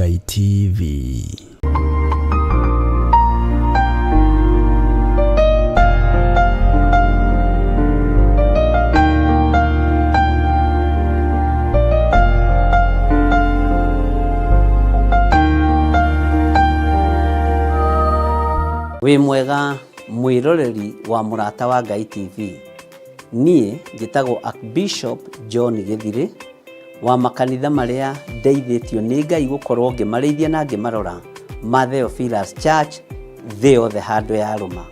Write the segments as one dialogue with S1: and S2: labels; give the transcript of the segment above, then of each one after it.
S1: Ngai TV.
S2: Wĩ mwega mwĩroreri wa Mũrata wa Ngai TV. Niĩ njĩtagwo Archbishop John Gĩthirĩ wa makanitha marĩa ndeithĩtio nĩ Ngai gũkorwo ngĩmarĩithia na ngĩmarora ma Theophilus Church thĩ yothe handũ ya rũma.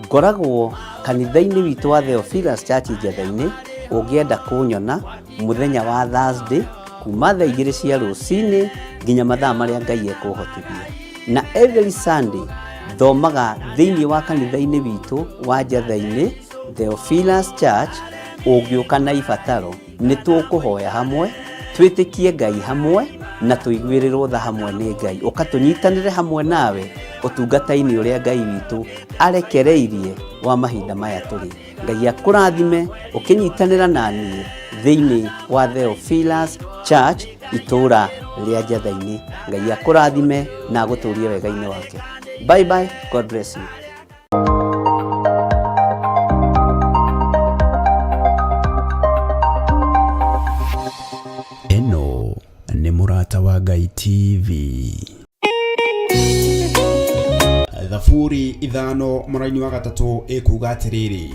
S2: Ngoragwo kanitha-inĩ witũ wa Theophilus Church Njatha-inĩ. Ũngĩenda kũnyona mũthenya wa Thursday kuma thaa 2 cia rũcinĩ nginya mathaa marĩa Ngai ekũhotithia. Na every Sunday thomaga thĩinĩ wa kanitha-inĩ witũ wa Njatha-inĩ Theophilus Church. Ũngĩũka na ibataro nĩ tũkũhoya hamwe, twĩtĩkie Ngai hamwe na tũiguĩrĩrwo tha hamwe nĩ Ngai. Ũkatũnyitanĩre hamwe nawe ũtungata-inĩ ũrĩa Ngai witũ arekereirie wa mahinda maya tũrĩ. Ngai akũrathime ũkĩnyitanĩra na niĩ thĩinĩ wa Theophilus Church itũũra rĩa Njatha-inĩ. Ngai akũrathime na agũtũũrie wega-inĩ wake. Bye bye. God bless you.
S1: Eno nĩ Mũrata wa Ngai TV.
S3: Thaburi 5 mũraini wa 3 ĩkuuga atĩrĩrĩ: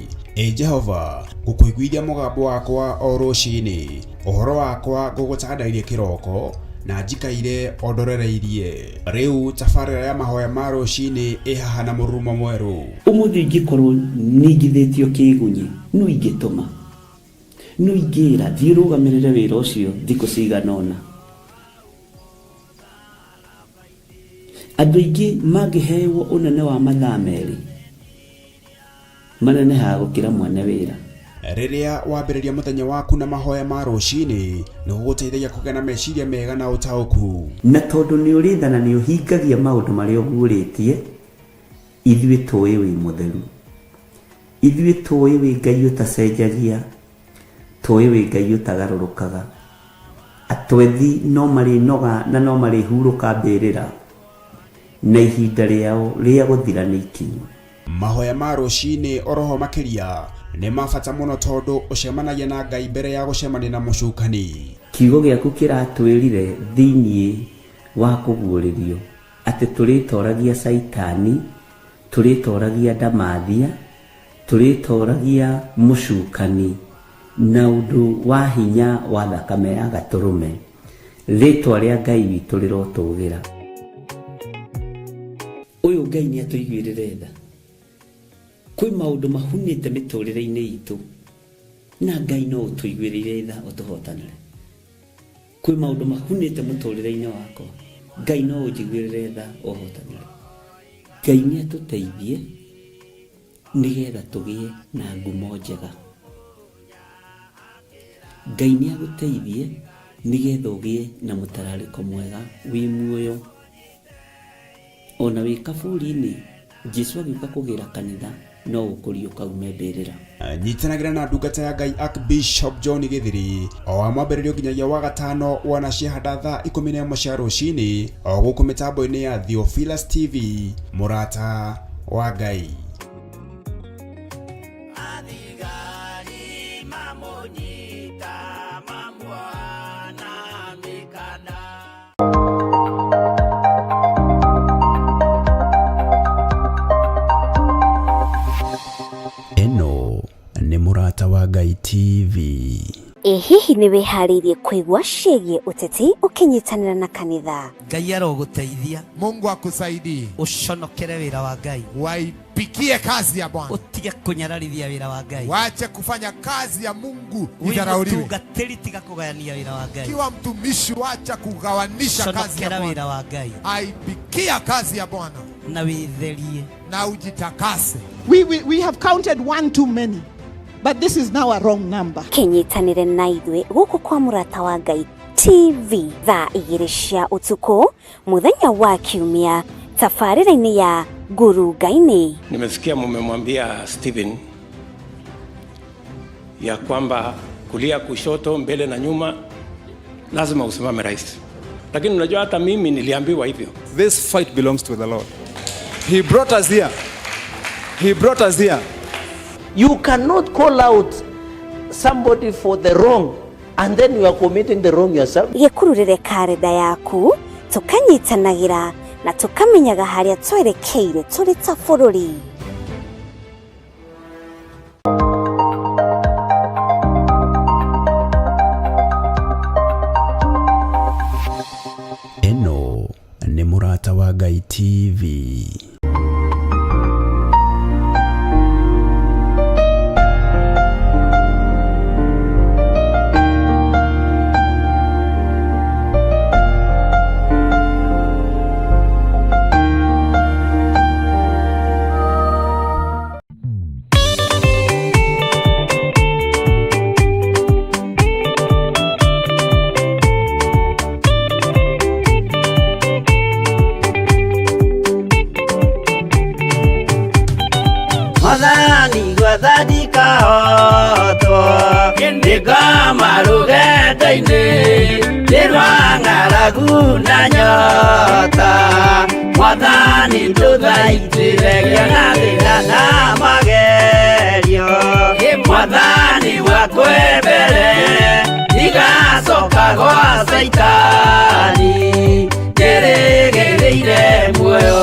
S3: Jehova, ngũkũiguithia mũgambo wakwa o rũcinĩ, ũhoro wakwa ngũgũtandairie kĩroko na njikaire ondorereirie. Rĩu tabarĩra ya mahoya ma rũcinĩ ĩhaha na mũrurumo mwerũ.
S2: Ũmũthĩ ingĩkorwo nĩngithĩtio kĩgunyi, no ingĩtũma, no ingĩra thiĩ rũgamĩrĩre wĩra ũcio thikũ cigana ũna. Andũ aingĩ mangĩheyo ũnene wa mathaa merĩ manenehaga gũkĩra mwene wĩra.
S3: Rĩrĩa wambĩrĩria mũthenya waku na mahoya ma rũcinĩ, nĩ gũgũteithagia kũgĩa na meciria mega na ũtaũku. Na
S2: tondũ nĩ ũrĩtha na nĩ ũhingagia maũndũ marĩa ũguũrĩtie, ithuĩ tũĩ wĩ mũtheru, ithuĩ tũĩ wĩ Ngai ũtacenjagia, tũĩ wĩ Ngai ũtagarũrũkaga. Atwethi no marĩnoga na no marĩhurũka mbĩrĩra, na ihinda rĩao rĩa gũthira nĩ ikinyu.
S3: Mahoya ma rũcinĩ oroho makĩria nĩ mabata mũno tondũ ũcemanagia na Ngai mbere ya gũcemania na mũcukani.
S2: Kiugo gĩaku kĩratwĩrire thĩinĩ wa kũguũrĩrio atĩ tũrĩtoragia Saitani, tũrĩtoragia Ndamathia, tũrĩtoragia mũcukani na ũndũ wa hinya wa thakame ya Gatũrũme. Rĩtwa rĩa Ngai witũ rĩrotũgĩra. Ũyũ Ngai nĩ atũiguĩrĩre tha. Kwĩ maũndũ mahunĩte mĩtũrĩre-inĩ itũ, na Ngai no ũtũiguĩrĩre tha ũtũhotanĩre. Kwĩ maũndũ mahunĩte mũtũrĩre-inĩ wakwa, Ngai no ũnjiguĩrĩre tha ũhotanĩre. Ngai nĩ atũteithie nĩgetha tũgĩe na ngumo njega. Ngai nĩ agũteithie nĩgetha ũgĩe na mũtararĩko mwega wĩ muoyo. Ona wĩ kaburi-inĩ, Jesũ agĩũka kũgĩra kanitha no ũkũrio kaume mbĩrĩra.
S3: Nyitanagĩra na ndungata ya Ngai Archbishop John Gĩthirĩ o wa mwambĩrĩrio nginyagia wa gatano wana ciahanda thaa 11 cia rũcinĩ o gũkũ mĩtambo-inĩ ya Theophilus TV, Mũrata wa Ngai.
S1: Eno nĩ Mũrata wa Ngai TV.
S4: Hihi nĩ wĩharĩirie kũigua ciĩgiĩ ũteti ũkĩnyitanĩra na kanitha?
S5: Ngai arogũteithia.
S6: Mungu akusaidie.
S5: Ũconokere wĩra wa Ngai.
S6: Waipikie kazi ya Bwana.
S5: Utige kunyararithia wĩra wa Ngai.
S6: Waache kufanya kazi ya Mungu idharauliwe.
S5: Utungatĩri tiga kũgayania wĩra wa Ngai.
S6: Kiwa mtumishi waacha kugawanisha kazi ya Bwana.
S5: Wĩra wa Ngai.
S6: Aipikia kazi ya Bwana.
S5: Na wĩtherie.
S6: Na ujitakase.
S7: We have counted one too many. But this is now a wrong number.
S4: Kĩnyitanĩre na ithuĩ gũkũ kwa Mũrata wa Ngai TV thaa 2 cia ũtukũ mũthenya wa Kiumia tabarĩra-inĩ ya Ngurunga-inĩ.
S8: Nimesikia mmemwambia Stephen ya kwamba kulia kushoto mbele na nyuma lazima usimame rais. lakini unajua hata mimi niliambiwa hivyo.
S9: This fight belongs to the Lord. He brought us here. He brought us here.
S10: You cannot call out somebody for the wrong and then you are committing the wrong yourself.
S4: Gekururire karenda yaku tukanyitanagira na tukamenyaga haria twerekeire turi ta bururi.
S1: Eno ni Murata wa Ngai TV.
S2: Madani gwathani kahoto Ndiga marugenda-ini Ndirwa ng'aragu na nyota Mwathani tuthaitire na thina na magerio Mwathani wakwe mbere Igacoka gwa Saitani Ngĩrĩgĩrĩire muoyo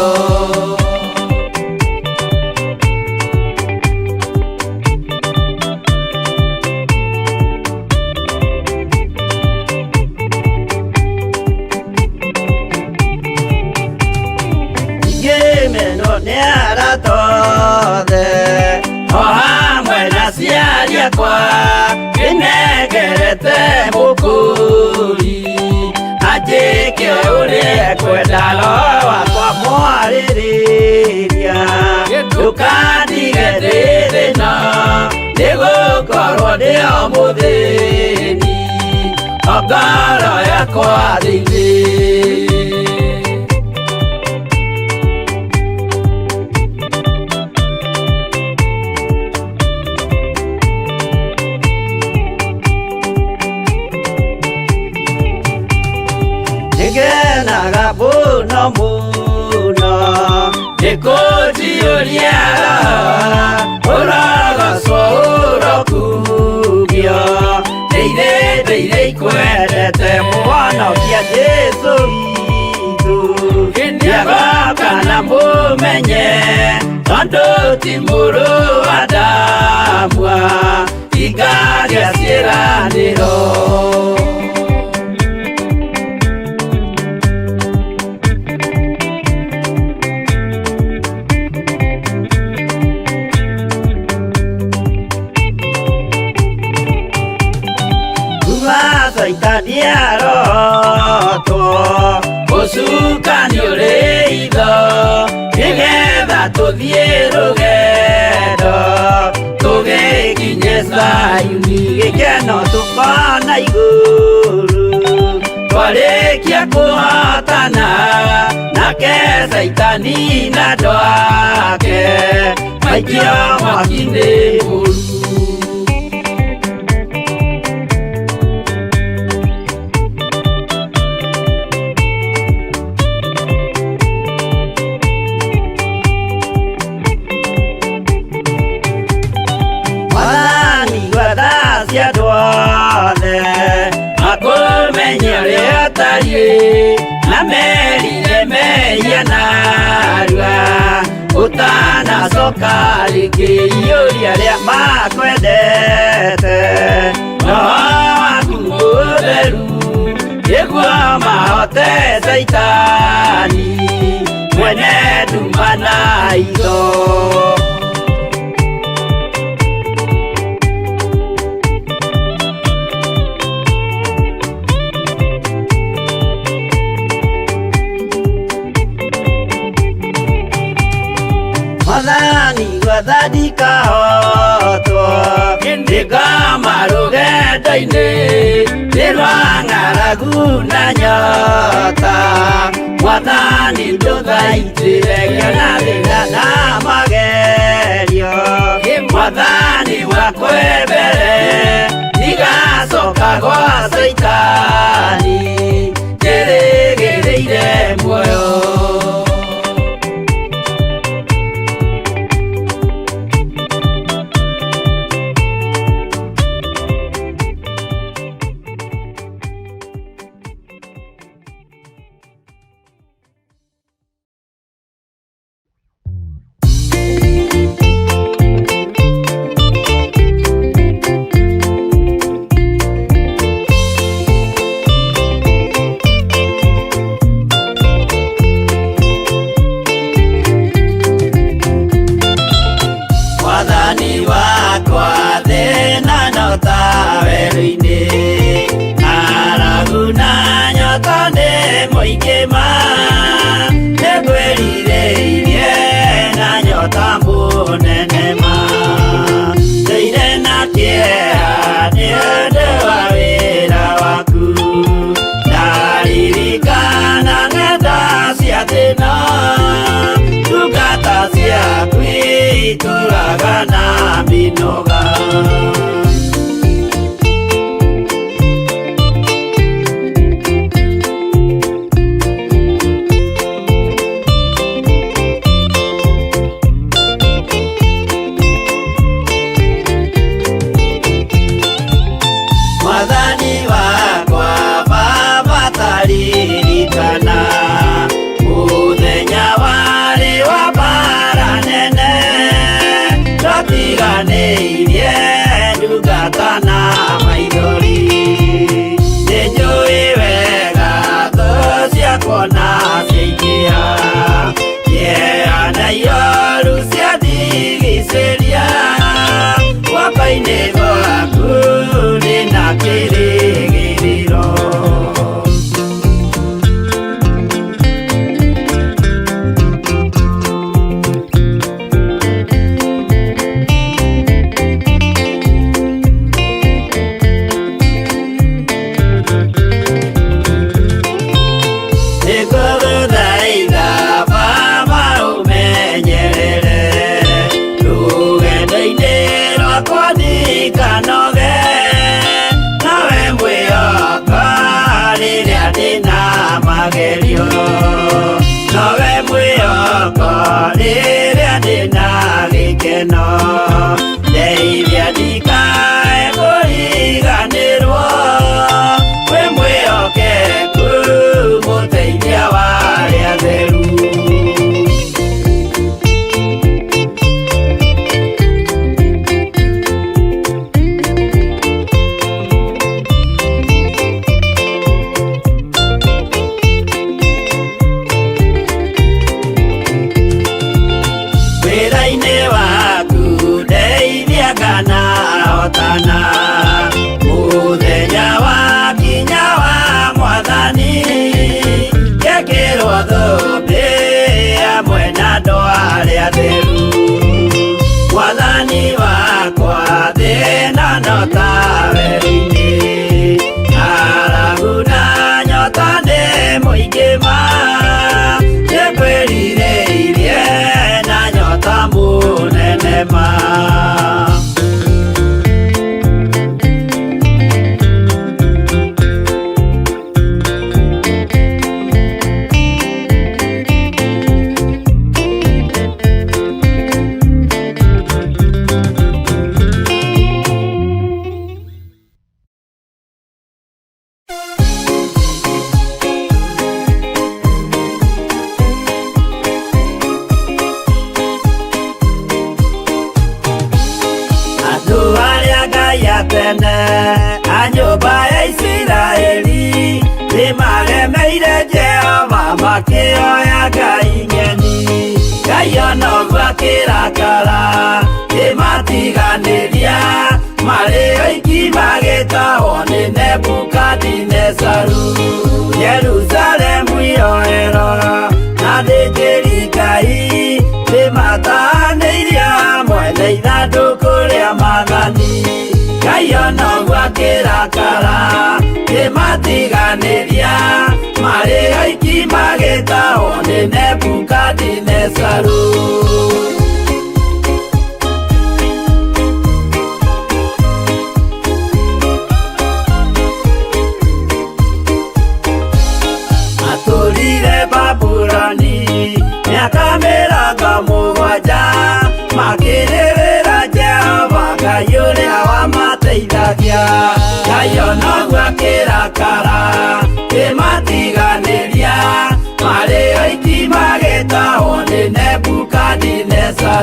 S2: Ohamwe na ciari akwa Inegerete mukuri Ajike uria kwenda roho wakwa mwarĩrĩria Ndukandige ndĩ thĩna Nĩgũkorwo ndĩo mũthĩni Ngoro yakwa thĩinĩ Ngenaga muno muno Nĩkũnjiũria ũrogocwo ũrokugio Ndeire ikwendete mũhonokia Jesũ witũ Ndiagoka na mũmenye tondũ ti mũrũ wa ndamwa Ingagĩa ciĩranĩro Saitani arotwo Ũcukani ũrĩ itho Nĩgetha tũthiĩ rũgendo Tũgĩkinye Zayuni Gĩkeno tũkona igũrũ Twarĩkia kũhotana Nake Saitani na andũ ake Maikio mwaki-inĩ mũru Na merire meia narua Utanacoka rĩngĩ iũria rĩa makwendete Roho waku mũtheru nĩguo mahote Saitani Mwene nduma na itho Mwathani gwathani kahotwo Ndiga marugenda-ini Ndirwa ng'aragu na nyota Mwathani ndũthaitĩre na thĩna na magerio Mwathani wakwe mbere Igacoka gwa Saitani twĩrĩgĩrĩire muoyo.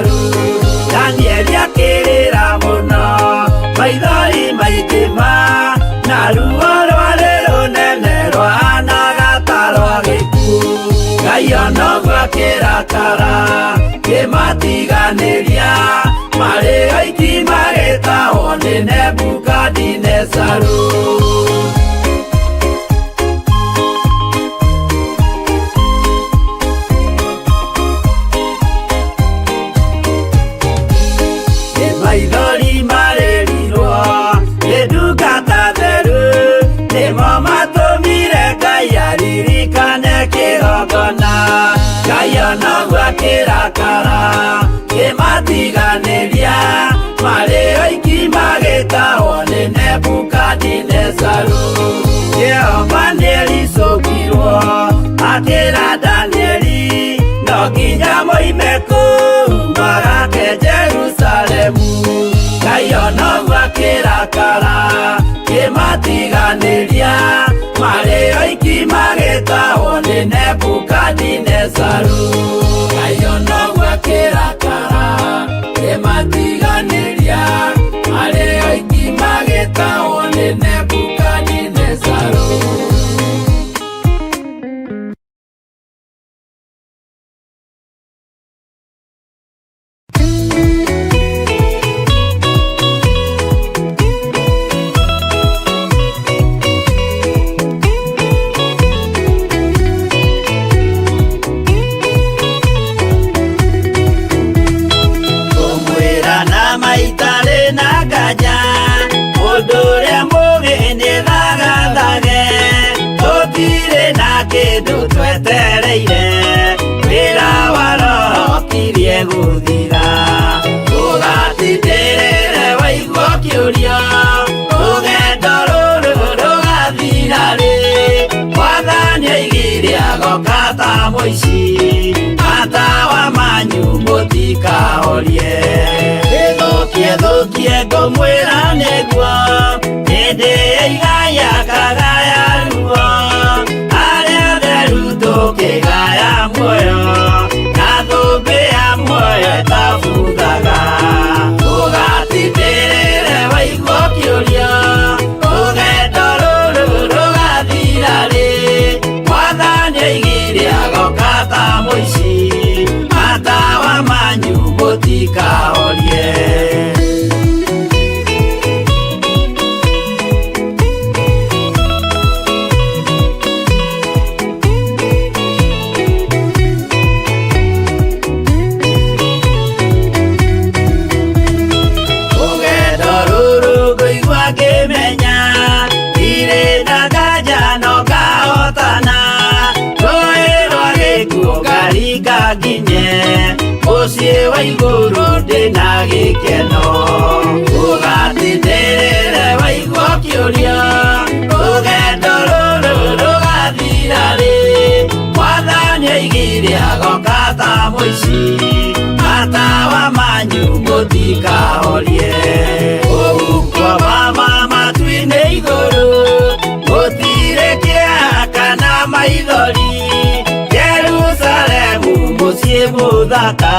S11: saru Danieli akĩrĩra mũno maithori maingĩma na ruo rwarĩ rũnene rwahanaga ta rwa gĩkuũ Ngai onoguo akĩrakara kĩmatiganĩria marĩ oiki magĩtahwo nĩ Nebukadinezaru maithori marĩrirwo nĩ ndungata theru nĩmo matũmire Ngai aririkane kĩgongona Ngai onoguo akĩrakara kĩmatiganĩria marĩ oiki magĩtahwo nĩ Nebukadinezaru Jehova nĩericũkirwo akĩra Danieli no nginya moime kũu magake Jerusalemu Ngai onoguo akĩrakara kĩmatiganĩria marĩ oiki magĩtahwo nĩ Nebukadinezaru Ngai onoguo akĩrakara kĩmatiganĩria marĩ oiki magĩtahwo nĩ Nebukadinezaru kĩndũ twetereire wĩra wa roho kirie gũthira ũgatindĩrĩre waigua kĩũrio rũgendo rũrũ rũgathira rĩ Mwathani oigire agoka ta mũici matawa manyu mũtikahorie thũkie ngũmwĩra nĩguo hĩndĩ ĩigaya kagaya ruo Kĩgaya muoyo na thũmbĩ ya muoyo ĩtabuthaga ũgatindĩrĩre waigua kĩũrio rũgendo rũrũ rũgathira rĩ Mwathani oigire agoka ta mũici matawa manyu mũtikahorie Mũciĩ wa igũrũ ndĩna gĩkeno ũgatindĩrĩre waigua kĩũrio rũgendo rũrũ rũgathira rĩ Mwathani oigire agoka ta mũici matawa manyu mũtikahorie ũhukwo wa matu-inĩ igũrũ gũtirĩ kĩeha kana maithori Jerusalemu mũciĩ mũthaka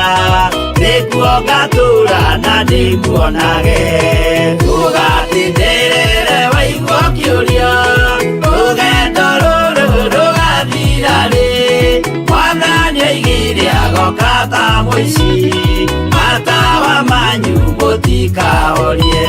S11: nĩkuo ngatũũra na ndĩmuonage ũgatindĩrĩre waigua kĩũrio rũgendo rũrũ rũgathira rĩ Mwathani oigire agoka ta mũici matawa manyu mũtikahorie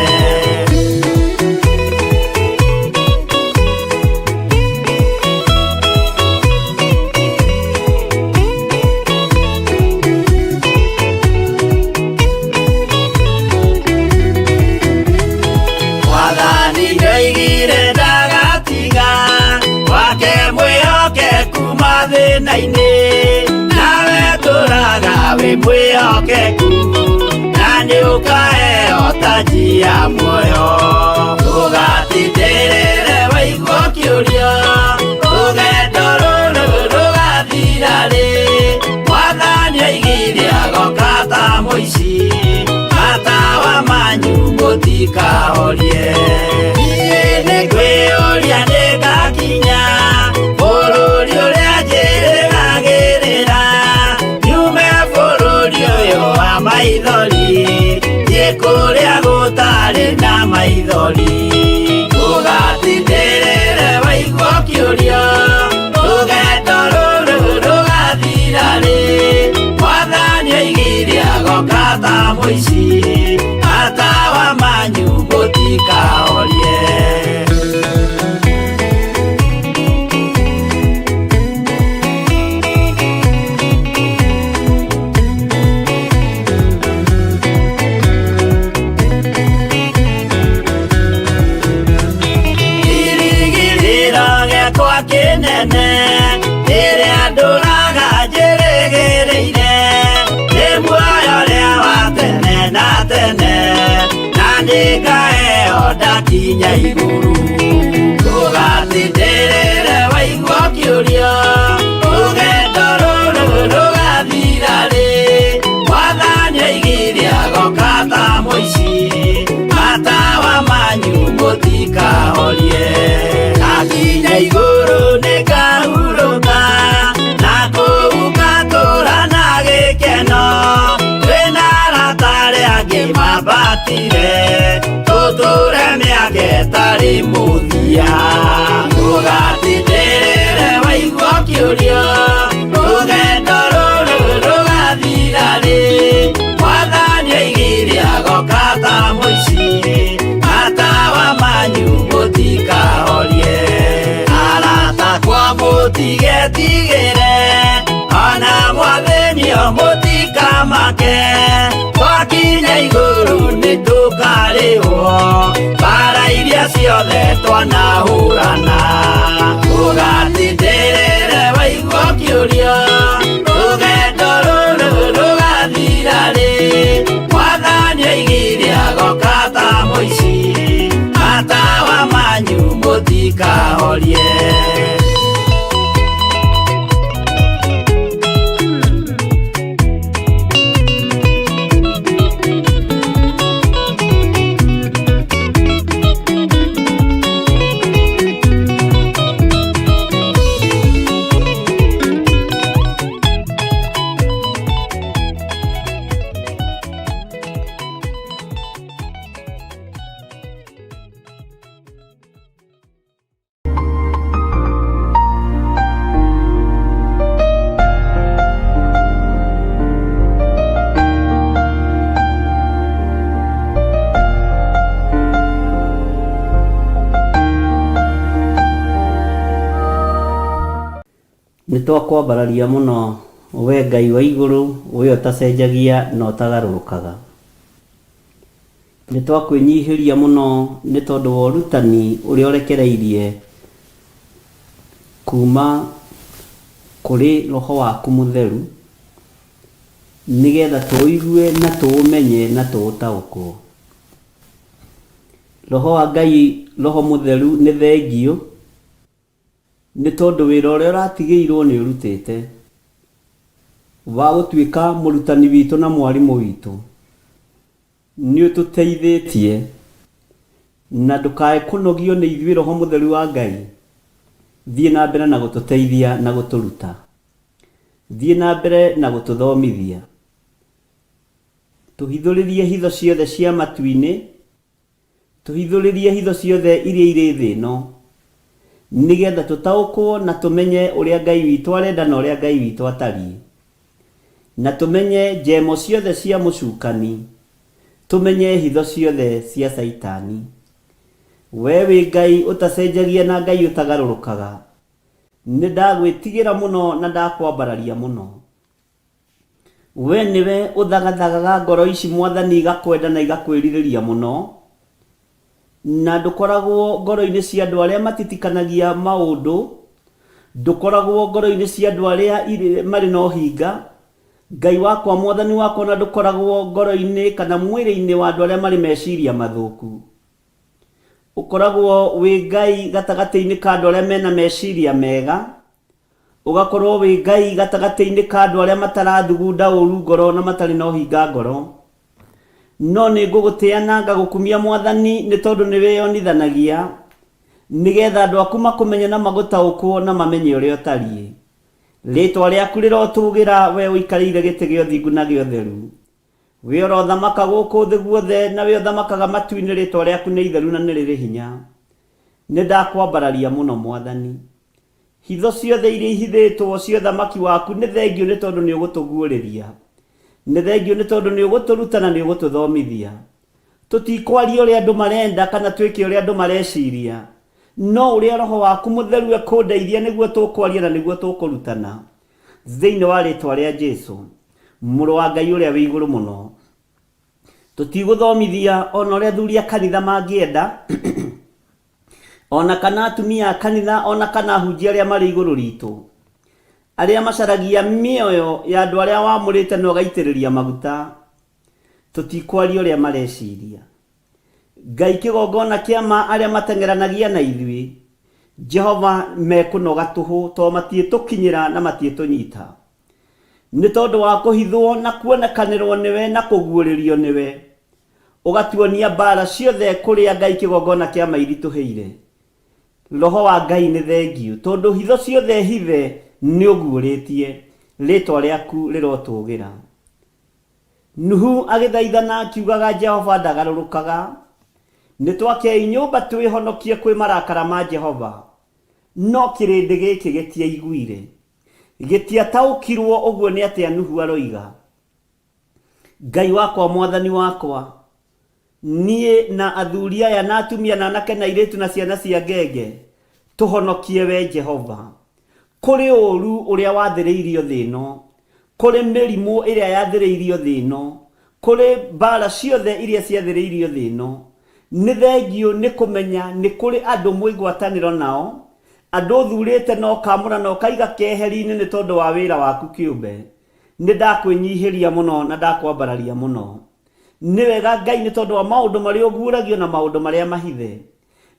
S11: nawe tũraga wĩ mwĩhokeku na nĩũkaheo taji ya muoyo ũgatindĩrĩre waigua kĩũrio rũgendo rũrũ rũgathira rĩ Mwathani oigire agoka ta mũici matawa manyu mũtikahorie nĩ kwĩyũria nĩngakinya bũrũri ũrĩa njĩrĩgagĩrĩra nyume bũrũri ũyũ wa mai maithori ugatindĩrĩre waigua kĩũria rũgendo rũrũ rũgathira rĩ Mwathani oigire agoka ta mũici matawa manyu mũtikahorie Kinene ĩrĩa ndũraga njĩrĩgĩrĩire nĩ muoyo rĩa wa tene na tene na nĩngaheo ndakinya igũrũ ndũgatindĩrĩre waigua kĩũria rũgendo rũrũ rũgathira rĩ Mwathani oigire agoka ta mũici matawa manyu mũtikahorie Akinya igũrũ nĩngahurũka na kũu ngatũũra na gĩkeno twĩna arata arĩa angĩ mambatire tũtũũre mĩaka ĩtarĩ mũthia ndũgatindĩrĩre waigua kĩũria rũgendo rũrũ rũgathira rĩ Mwathani oigire agoka ta mũici matawa manyu mũtikahorie Mũtigetigĩre ona Mwathani mũtikamake twakinya igũrũ nĩtũkarĩhwo mbara iria ciothe twanahũrana ndũgatindĩrĩre waigua kĩũria rũgendo rũrũ rũgathira rĩ Mwathani oigire agoka ta mũici matawa manyu mũtikahorie
S2: Nĩtwakwambararia mũno we Ngai wa igũrũ we ũtacenjagia na ũtagarũrũkaga nĩtwakwĩnyihĩria mũno nĩ tondũ wa ũrutani ũrĩa ũrekereirie kuma kũrĩ roho waku mũtheru nĩgetha tũigue na tũũmenye na tũũtaũkwo roho wa Ngai roho mũtheru nĩ thengio nĩ tondũ wĩra ũrĩa ũratigĩirwo nĩ ũrutĩte wa gũtuĩka mũrutani witũ na mwarimũ witũ nĩ ũtũteithĩtie na ndũkae kũnogio nĩ ithuĩ roho mũtheru wa Ngai thiĩ na mbere na gũtũteithia na gũtũruta thiĩ na mbere na gũtũthomithia tũhithũrĩrie hitho ciothe cia matu-inĩ tũhithũrĩrie hitho ciothe iria irĩ thĩ ĩno nĩgetha tũtaũkwo na tũmenye ũrĩa Ngai witũ arenda na ũrĩa Ngai witũ atariĩ na tũmenye njemo ciothe cia mũcukani tũmenye hitho ciothe cia Saitani we wĩ Ngai ũtacenjagia na Ngai ũtagarũrũkaga nĩ ndagwĩtigĩra mũno na ndakwambararia mũno we nĩwe ũthagathagaga ngoro ici Mwathani igakwenda na igakwĩrirĩria mũno na ndũkoragwo ngoro-inĩ cia andũ arĩa matitikanagia maũndũ ndũkoragwo ngoro-inĩ cia andũ arĩa marĩ na ũhinga Ngai wakwa Mwathani wakwa na ndũkoragwo ngoro-inĩ kana mwĩrĩ-inĩ wa andũ arĩa marĩ meciria mathũku ũkoragwo wĩ Ngai gatagatĩ-inĩ ka andũ arĩa mena meciria mega ugakorwo wĩ Ngai gatagatĩ-inĩ ka andũ arĩa matarathugunda ũru ngoro na matarĩ na ũhinga ngoro no nĩ ngũgũtĩa na ngagũkumia Mwathani nĩ tondũ nĩ wĩyonithanagia nĩgetha andũ aku makũmenye na magũtaũkwo na mamenye ũrĩa ũtariĩ rĩtwa rĩaku rĩrotũgĩra we ũikarĩire gĩtĩ gĩa ũthingu na gĩa ũtheru we thamaka guku thi guothe na we thamakaga matu-inĩ rĩtwa rĩaku nĩ itheru na nĩ rĩrĩ hinya. Nĩ ndakwambararia mũno Mwathani. Hitho ciothe iria ihithĩtwo cia ũthamaki waku nĩ thengio nĩ tondũ nĩ ũgũtũguũrĩria. Nĩ thengio nĩ tondũ nĩ ũgũtũruta na nĩ ũgũtũthomithia. Tũtikwaria ũrĩa andũ marenda kana twĩke ũrĩa andũ mareciria, no ũrĩa Roho waku Mũtheru ekũndeithia nĩguo tũkwaria na nĩguo tũkũrutana. Thĩinĩ wa rĩtwa rĩa Jesũ, Mũrũ wa Ngai ũrĩa wĩ igũrũ mũno. Tũtigũthomithia ona ũrĩa athuri a kanitha mangĩenda ona kana atumia a kanitha ona kana ahunjia arĩa marĩ igũrũ ritũ, arĩa macaragia mĩoyo ya andũ arĩa wamũrĩte na ũgaitĩrĩria maguta. Tũtikwaria ũrĩa mareciria. Ngai kĩgongona kĩama arĩa mateng'eranagia na ithuĩ, Jehova mekũnoga tũhũ tondũ matiĩtũkinyĩra na matiĩtũnyita. Nĩ tondũ wa kũhithwo na kuonekanĩrwo nĩwe na kũguũrĩrio nĩwe, ũgatuonia mbara ciothe kũrĩa Ngai kĩgongona kĩama iritũhĩire. Roho wa Ngai nĩ thengio tondũ hitho ciothe hithe nĩ ũguũrĩtie, rĩtwa rĩaku rĩrotũgĩra. Nuhu agĩthaithana akiugaga Jehova ndagarũrũkaga. Nĩ twakei nyũmba twĩhonokie kwĩ marakara ma Jehova, no kĩrĩndĩ gĩkĩ gĩtiaiguire, gĩtiataũkirwo ũguo nĩ atĩa Nuhu aroiga. Ngai wakwa Mwathani wakwa, niĩ na athuri aya na atumia na anake na airĩtu na ciana cia ngenge, tũhonokie we Jehova kũrĩ ũũru ũrĩa wathĩrĩirio thĩ ĩno, kũrĩ mĩrimũ ĩrĩa yathĩrĩirio thĩ ĩno, kũrĩ mbara ciothe iria ciathĩrĩirio thĩ ĩno. Nĩ thengio nĩ kũmenya nĩ kũrĩ andũ mwĩgwatanĩro nao, andũ ũthurĩte na ũkamũra na ũkaiga keheri-inĩ nĩ tondũ wa wĩra waku kĩũmbe. Nĩ ndakwĩnyihĩria mũno na ndakwambararia mũno. Nĩ wega Ngai nĩ tondũ wa maũndũ marĩa ũguũragio na maũndũ marĩa mahithe.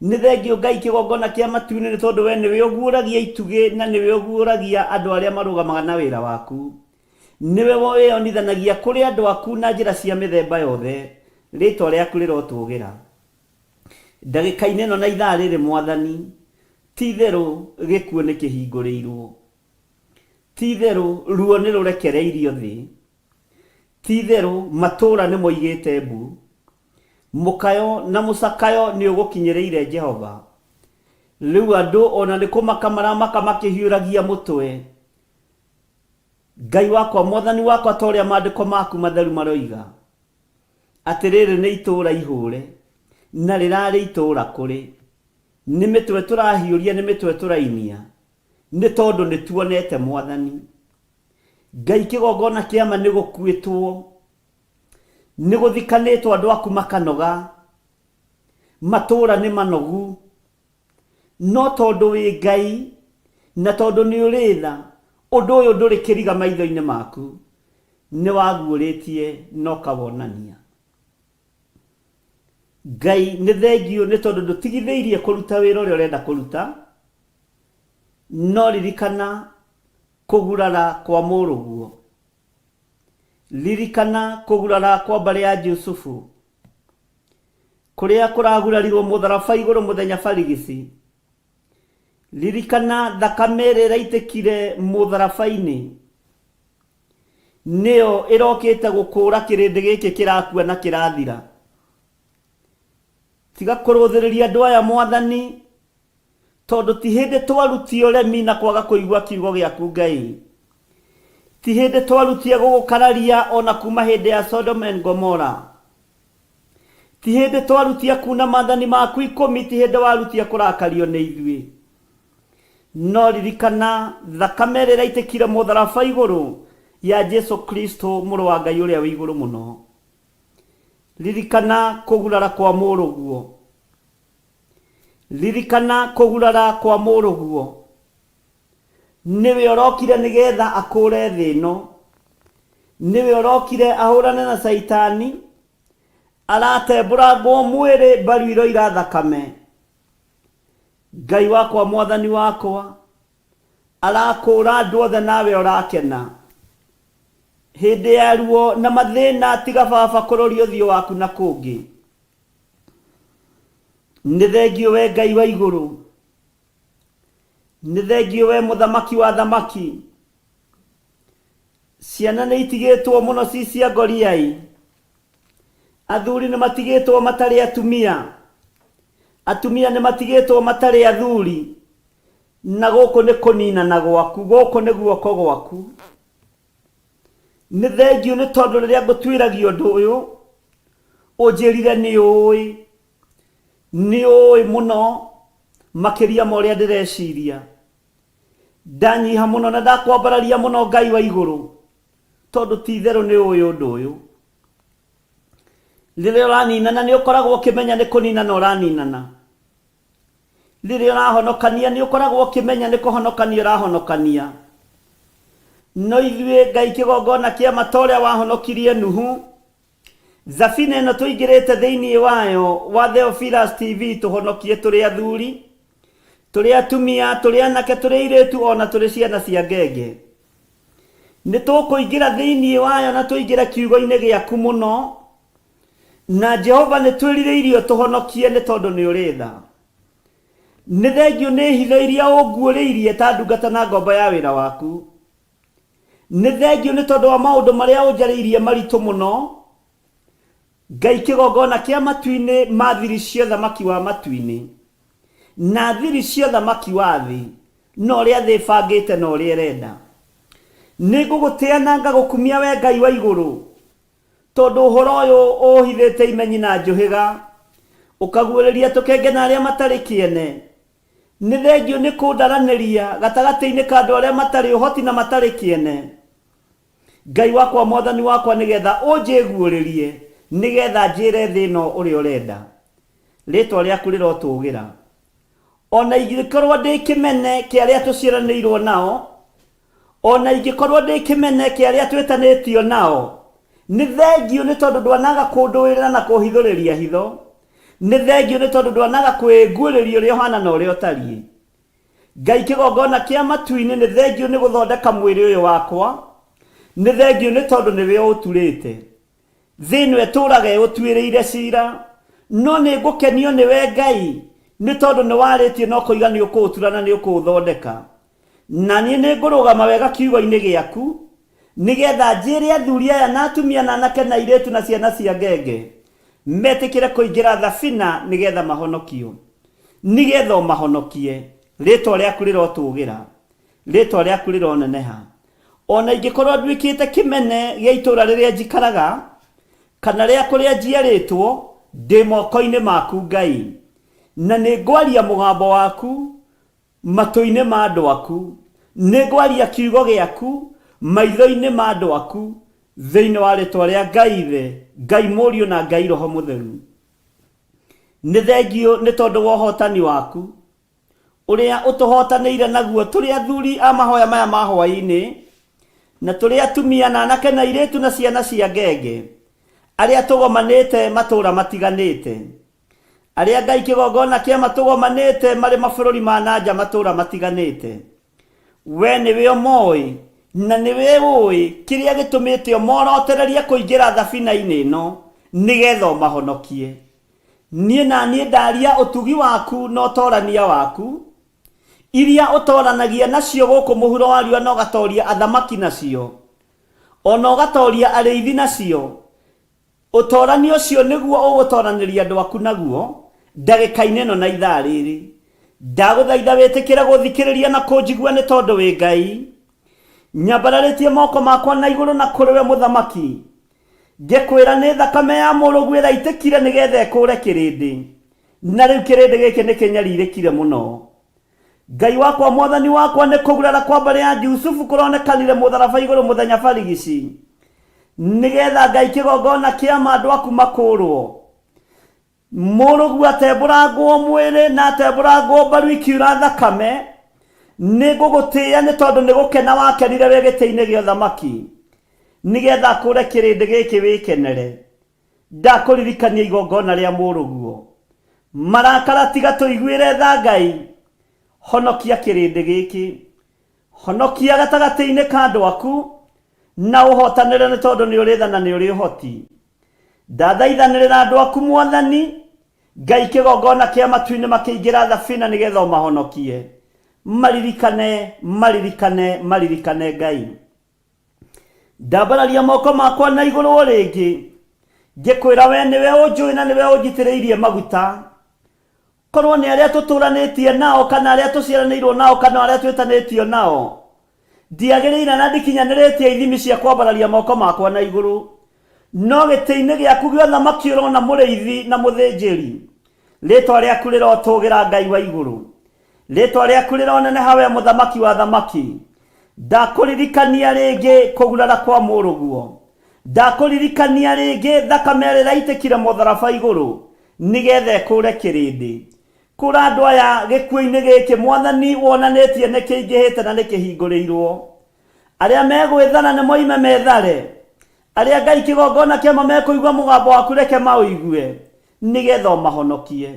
S2: Nĩ thengio Ngai kĩgongona kĩa matu-inĩ nĩ tondũ we nĩwe ũguũragia itugĩ na nĩwe ũguũragia andũ arĩa marũgamaga na wĩra waku. Nĩwe wĩyonithanagia kũrĩ andũ aku na njĩra cia mĩthemba yothe, rĩtwa rĩaku rĩrotũgĩra. Ndagĩka-inĩ ĩno na ithaa rĩrĩ Mwathani, ti-itherũ gĩkuũ nĩ kĩhingũrĩirwo, ti-itherũ ruo nĩ rũrekereirio thĩ, ti-itherũ matũũra nĩ moigĩte mbu, mũkayo na mũcakayo nĩ ũgũkinyĩrĩire Jehova. Rĩu andũ ona nĩ kũmaka maramaka makĩhiũragia mũtwe. Ngai wakwa Mwathani wakwa ta ũrĩa maandĩko maku matheru maroiga, atĩ rĩrĩ nĩ itũũra ihũre na rĩrarĩ itũũra kũrĩ, nĩ mĩtwe tũrahiũria nĩ mĩtwe tũrainia, nĩ tondũ nĩ tuonete Mwathani. Ngai kĩgongona kĩama nĩ gũkuĩtwo, nĩ gũthikanĩtwo andũ aku makanoga, matũũra nĩ manogu, no tondũ wĩ Ngai na tondũ nĩ ũrĩ tha, ũndũ ũyũ ndũrĩ kĩriga maitho-inĩ maku, nĩ waguũrĩtie na ũkawonania. Ngai nĩ thengio nĩ tondũ ndũtigithĩirie kũruta wĩra ũrĩa ũrenda kũruta, no ririkana kũgurara kwa mũrũguo, ririkana kũgurara kwa mbarĩ ya Jusufu, kũrĩa kũragurarirwo mũtharaba igũrũ mũthenya barigici. Ririkana thakame ĩrĩa ĩraitĩkire mũtharaba-inĩ nĩyo ĩrokĩte gũkũũra kĩrĩndĩ gĩkĩ kĩrakua na kĩrathira. Tiga kũrũthĩrĩria andũ aya Mwathani, tondũ ti hĩndĩ twarutio ũremi na kwaga kũigua kiugo gĩaku Ngai. Ti hĩndĩ twarutia gũgũkararia ona kuma hĩndĩ ya Sodom and Gomorrah. Ti hĩndĩ twarutia kuna maathani maku 10, ti hĩndĩ warutia kũrakario nĩ ithuĩ. No ririkana thakame ĩrĩa ĩraitĩkire mũtharaba igũrũ ya Jesu Kristo Mũrũ wa Ngai ũrĩa wĩ igũrũ mũno. Ririkana kũgurara kwa mũrũguo, ririkana kũgurara kwa mũrũguo. Nĩwe ũrokire nĩgetha akũũre thĩ ĩno, nĩwe ũrokire ahũrane na Saitani, aratembũrangwo mwĩrĩ mbaru iroira thakame. Ngai wakwa Mwathani wakwa, arakũũra andũ othe nawe ũrakena. Hĩndĩ ya ruo na mathĩna tiga baba kũroria ũthiũ waku na kũngĩ. Nĩ thengio we Ngai wa igũrũ, nĩ thengio we mũthamaki wa thamaki. Ciana nĩ itigĩtwo mũno ci cia ngoriai,
S11: athuri nĩ matigĩtwo matarĩ atumia, atumia nĩ matigĩtwo matarĩ athuri, na gũkũ nĩ kũninana gwaku, gũkũ nĩ guoko gwaku. Nĩ thengio nĩ tondũ rĩrĩa ngũtuĩragia ũndũ ũyũ ũnjĩrire nĩ ũĩ mũno makĩria ma ũrĩa ndĩreciria. Ndanyiha mũno na ndakwambararia mũno Ngai wa igũrũ, tondũ ti itherũ nĩ ũĩ ũndũ ũyũ. Rĩrĩa ũraninana nĩ ũkoragwo ũkĩmenya nĩ kũninana ũraninana. Rĩrĩa ũrahonokania nĩ ũkoragwo ũkĩmenya nĩ kũhonokania ũrahonokania. No ithuĩ Ngai kĩgongona kĩa mata ũrĩa wahonokirie Nuhu, thabina ĩno tũingĩrĩte thĩinĩ wayo wa Theophilus TV tũhonokie tũrĩ athuri, tũrĩ atumia, tũrĩ anake, tũrĩ airĩtu, ona tũrĩ ciana cia ngenge. Nĩ tũkũingĩra thĩinĩ wayo na tũingĩre kiugo-inĩ gĩaku mũno, na Jehova nĩ twĩrirĩirio tũhonokie nĩ tondũ nĩ ũrĩ tha. Nĩ thengio nĩ hitho iria ũnguũrĩirie ta ndungata na ngombo ya wĩra waku. Nĩ thengio nĩ tondũ wa maũndũ marĩa ũnjarĩirie maritũ mũno, Ngai kĩgongona kĩa matu-inĩ ma thiri cia thamaki wa matu-inĩ na thiri cia thamaki wa thĩ, no ũrĩa thĩ ĩbangĩte na ũrĩa ĩrenda. Nĩ ngũgũtĩa na ngagũkumia we Ngai wa igũrũ, tondũ ũhoro ũyũ ũhithĩte imenyi na njũhĩga, ũkaguũrĩria tũkenge na arĩa matarĩ kĩene. Nĩ thengio nĩ kũndaranĩria gatagatĩ-inĩ ka andũ arĩa matarĩ ũhoti na matarĩ kĩene. Ngai wakwa, Mwathani wakwa, nĩgetha ũnjĩguũrĩrie, nĩgetha njĩre thĩ ĩno ũrĩa ũrenda. Rĩtwa rĩaku rĩrotũgĩra. Ona ingĩkorwo ndĩ kĩmene kĩa arĩa tũciaranĩirwo nao, ona ingĩkorwo ndĩ kĩmene kĩa arĩa twĩtanĩtio nao, nĩ thengio nĩ tondũ ndwanaga kũndũĩrĩra na kũhithũrĩria hitho. Nĩ thengio nĩ tondũ ndwanaga kwĩguũrĩria ũrĩa ũhana na ũrĩa ũtariĩ. Ngai kĩgongona kĩa matu-inĩ, nĩ thengio nĩ gũthondeka mwĩrĩ ũyũ wakwa. Nĩ thengio nĩ tondũ nĩwe ũturĩte. Thĩ ĩno ĩtũũraga ũtuĩrĩire cira, no nĩ ngũkenio nĩwe Ngai nĩ tondũ nĩ warĩtie na ũkoiga nĩ ũkũũtura na nĩ ũkũũthondeka. Na niĩ nĩ ngũrũgama wega kiugo-inĩ gĩaku, nĩgetha njĩre athuri aya na atumia na anake na airĩtu na ciana cia ngenge metĩkĩre kũingĩra thabina nĩgetha mahonokio, nĩgetha ũmahonokie. Rĩtwa rĩaku rĩrotũgĩra, rĩtwa rĩaku rĩroneneha. Ona ingĩkorwo nduĩkĩte kĩmene gĩa itũũra rĩrĩa njikaraga, kana rĩa kũrĩa njiarĩtwo, ndĩ moko-inĩ maku Ngai, na nĩ ngwaria mũgambo waku matũ-inĩ ma andũ aku, nĩ ngwaria kiugo gĩaku maitho-inĩ ma andũ aku, thĩinĩ wa rĩtwa rĩa Ngai Ithe, Ngai Mũriũ na Ngai Roho Mũtheru. Nĩ thengio nĩ tondũ wa ũhotani waku ũrĩa ũtũhotanĩire naguo tũrĩ athuri a mahoya maya ma hwaĩ-inĩ, na tũrĩ atumia na anake na airĩtu na ciana cia ngenge, arĩa tũgomanĩte matũũra matiganĩte, arĩa Ngai kĩgongona kĩa matũgomanĩte marĩ mabũrũri ma nanja matũũra matiganĩte. We nĩwe ũmoĩ na nĩwe ũĩ kĩrĩa gĩtũmĩte ũmorotereria kũingĩra thabina-inĩ ĩno nĩgetha ũmahonokie. Niĩ na niĩ ndaria ũtugi waku na ũtorania waku, iria ũtoranagia nacio gũkũ mũhuro wa riũa na ũgatoria athamaki nacio, ona ũgatoria arĩithi nacio. Ũtorani ũcio nĩguo ũgũtoranĩria andũ aku naguo ndagĩka-inĩ ĩno na ithaa rĩrĩ. Ndagũthaitha wĩtĩkĩre gũthikĩrĩria na kũnjigua nĩ tondũ wĩ Ngai. Nyambararĩtie moko makwa na igũrũ na kũrĩ we mũthamaki, ngĩkwĩra nĩ thakame ya mũrũguo ĩraitĩkire nĩgetha ĩkũũre kĩrĩndĩ, na rĩu kĩrĩndĩ gĩkĩ nĩ kĩnyarirĩkire mũno. Ngai wakwa, Mwathani wakwa, nĩ kũgurara kwa mbarĩ ya Jusufu kũronekanire mũtharaba igũrũ mũthenya barigici, nĩgetha Ngai kĩgongona kĩa andũ aku makũũrwo. Mũrũguo atembũrangwo mwĩrĩ na atembũrangwo mbaru ikiura thakame, nĩ ngũgũtĩĩa nĩ tondũ nĩ gũkena wakenire wĩ gĩtĩ-inĩ gĩa ũthamaki, nĩgetha akũũre kĩrĩndĩ gĩkĩ wĩkenere. Ndakũririkania igongona rĩa mũrũguo, marakara tiga tũiguĩre tha Ngai. Honokia kĩrĩndĩ gĩkĩ, honokia gatagatĩ-inĩ ka andũ aku, na ũhotanĩre nĩ tondũ nĩ ũrĩ tha na nĩ ũrĩ ũhoti. Ndathaithanĩrĩra andũ aku Mwathani, Ngai kĩgongona kĩa matu-inĩ makĩingĩra thabina nĩgetha ũmahonokie. Maririkane, maririkane, maririkane Ngai. Ndambararia moko makwa na igũrũ rĩngĩ, ngikwira we niwe unjui na niwe unjitiriirie maguta korwo ni aria tuturanetie nao kana aria tuciaranirwo nao kana aria twitanitio nao ndiagirira na ndikinyaniretie ithimi cia kwambararia moko makwa na iguru no gitiini giaku gio thamaki urona muriithi na muthinjiri ritwa riaku rirotugira Ngai wa iguru ritwa riaku rironeneha we muthamaki wa thamaki ndakuririkania ringi kugurara kwa muruguo ndakuririkania ringi thakame ĩrĩa ĩraitikire mũtharaba iguru nigethe kure kirindi kura andu aya gikuũ-inĩ gĩkĩ mwathani wonanĩtie nĩ kĩingĩhĩte na nĩ kĩhingũrĩirwo arĩa megwĩthana nĩ moime methare arĩa Ngai kĩgongona kĩama mekũigua mũgambo waku reke maũigue nigetha ũmahonokie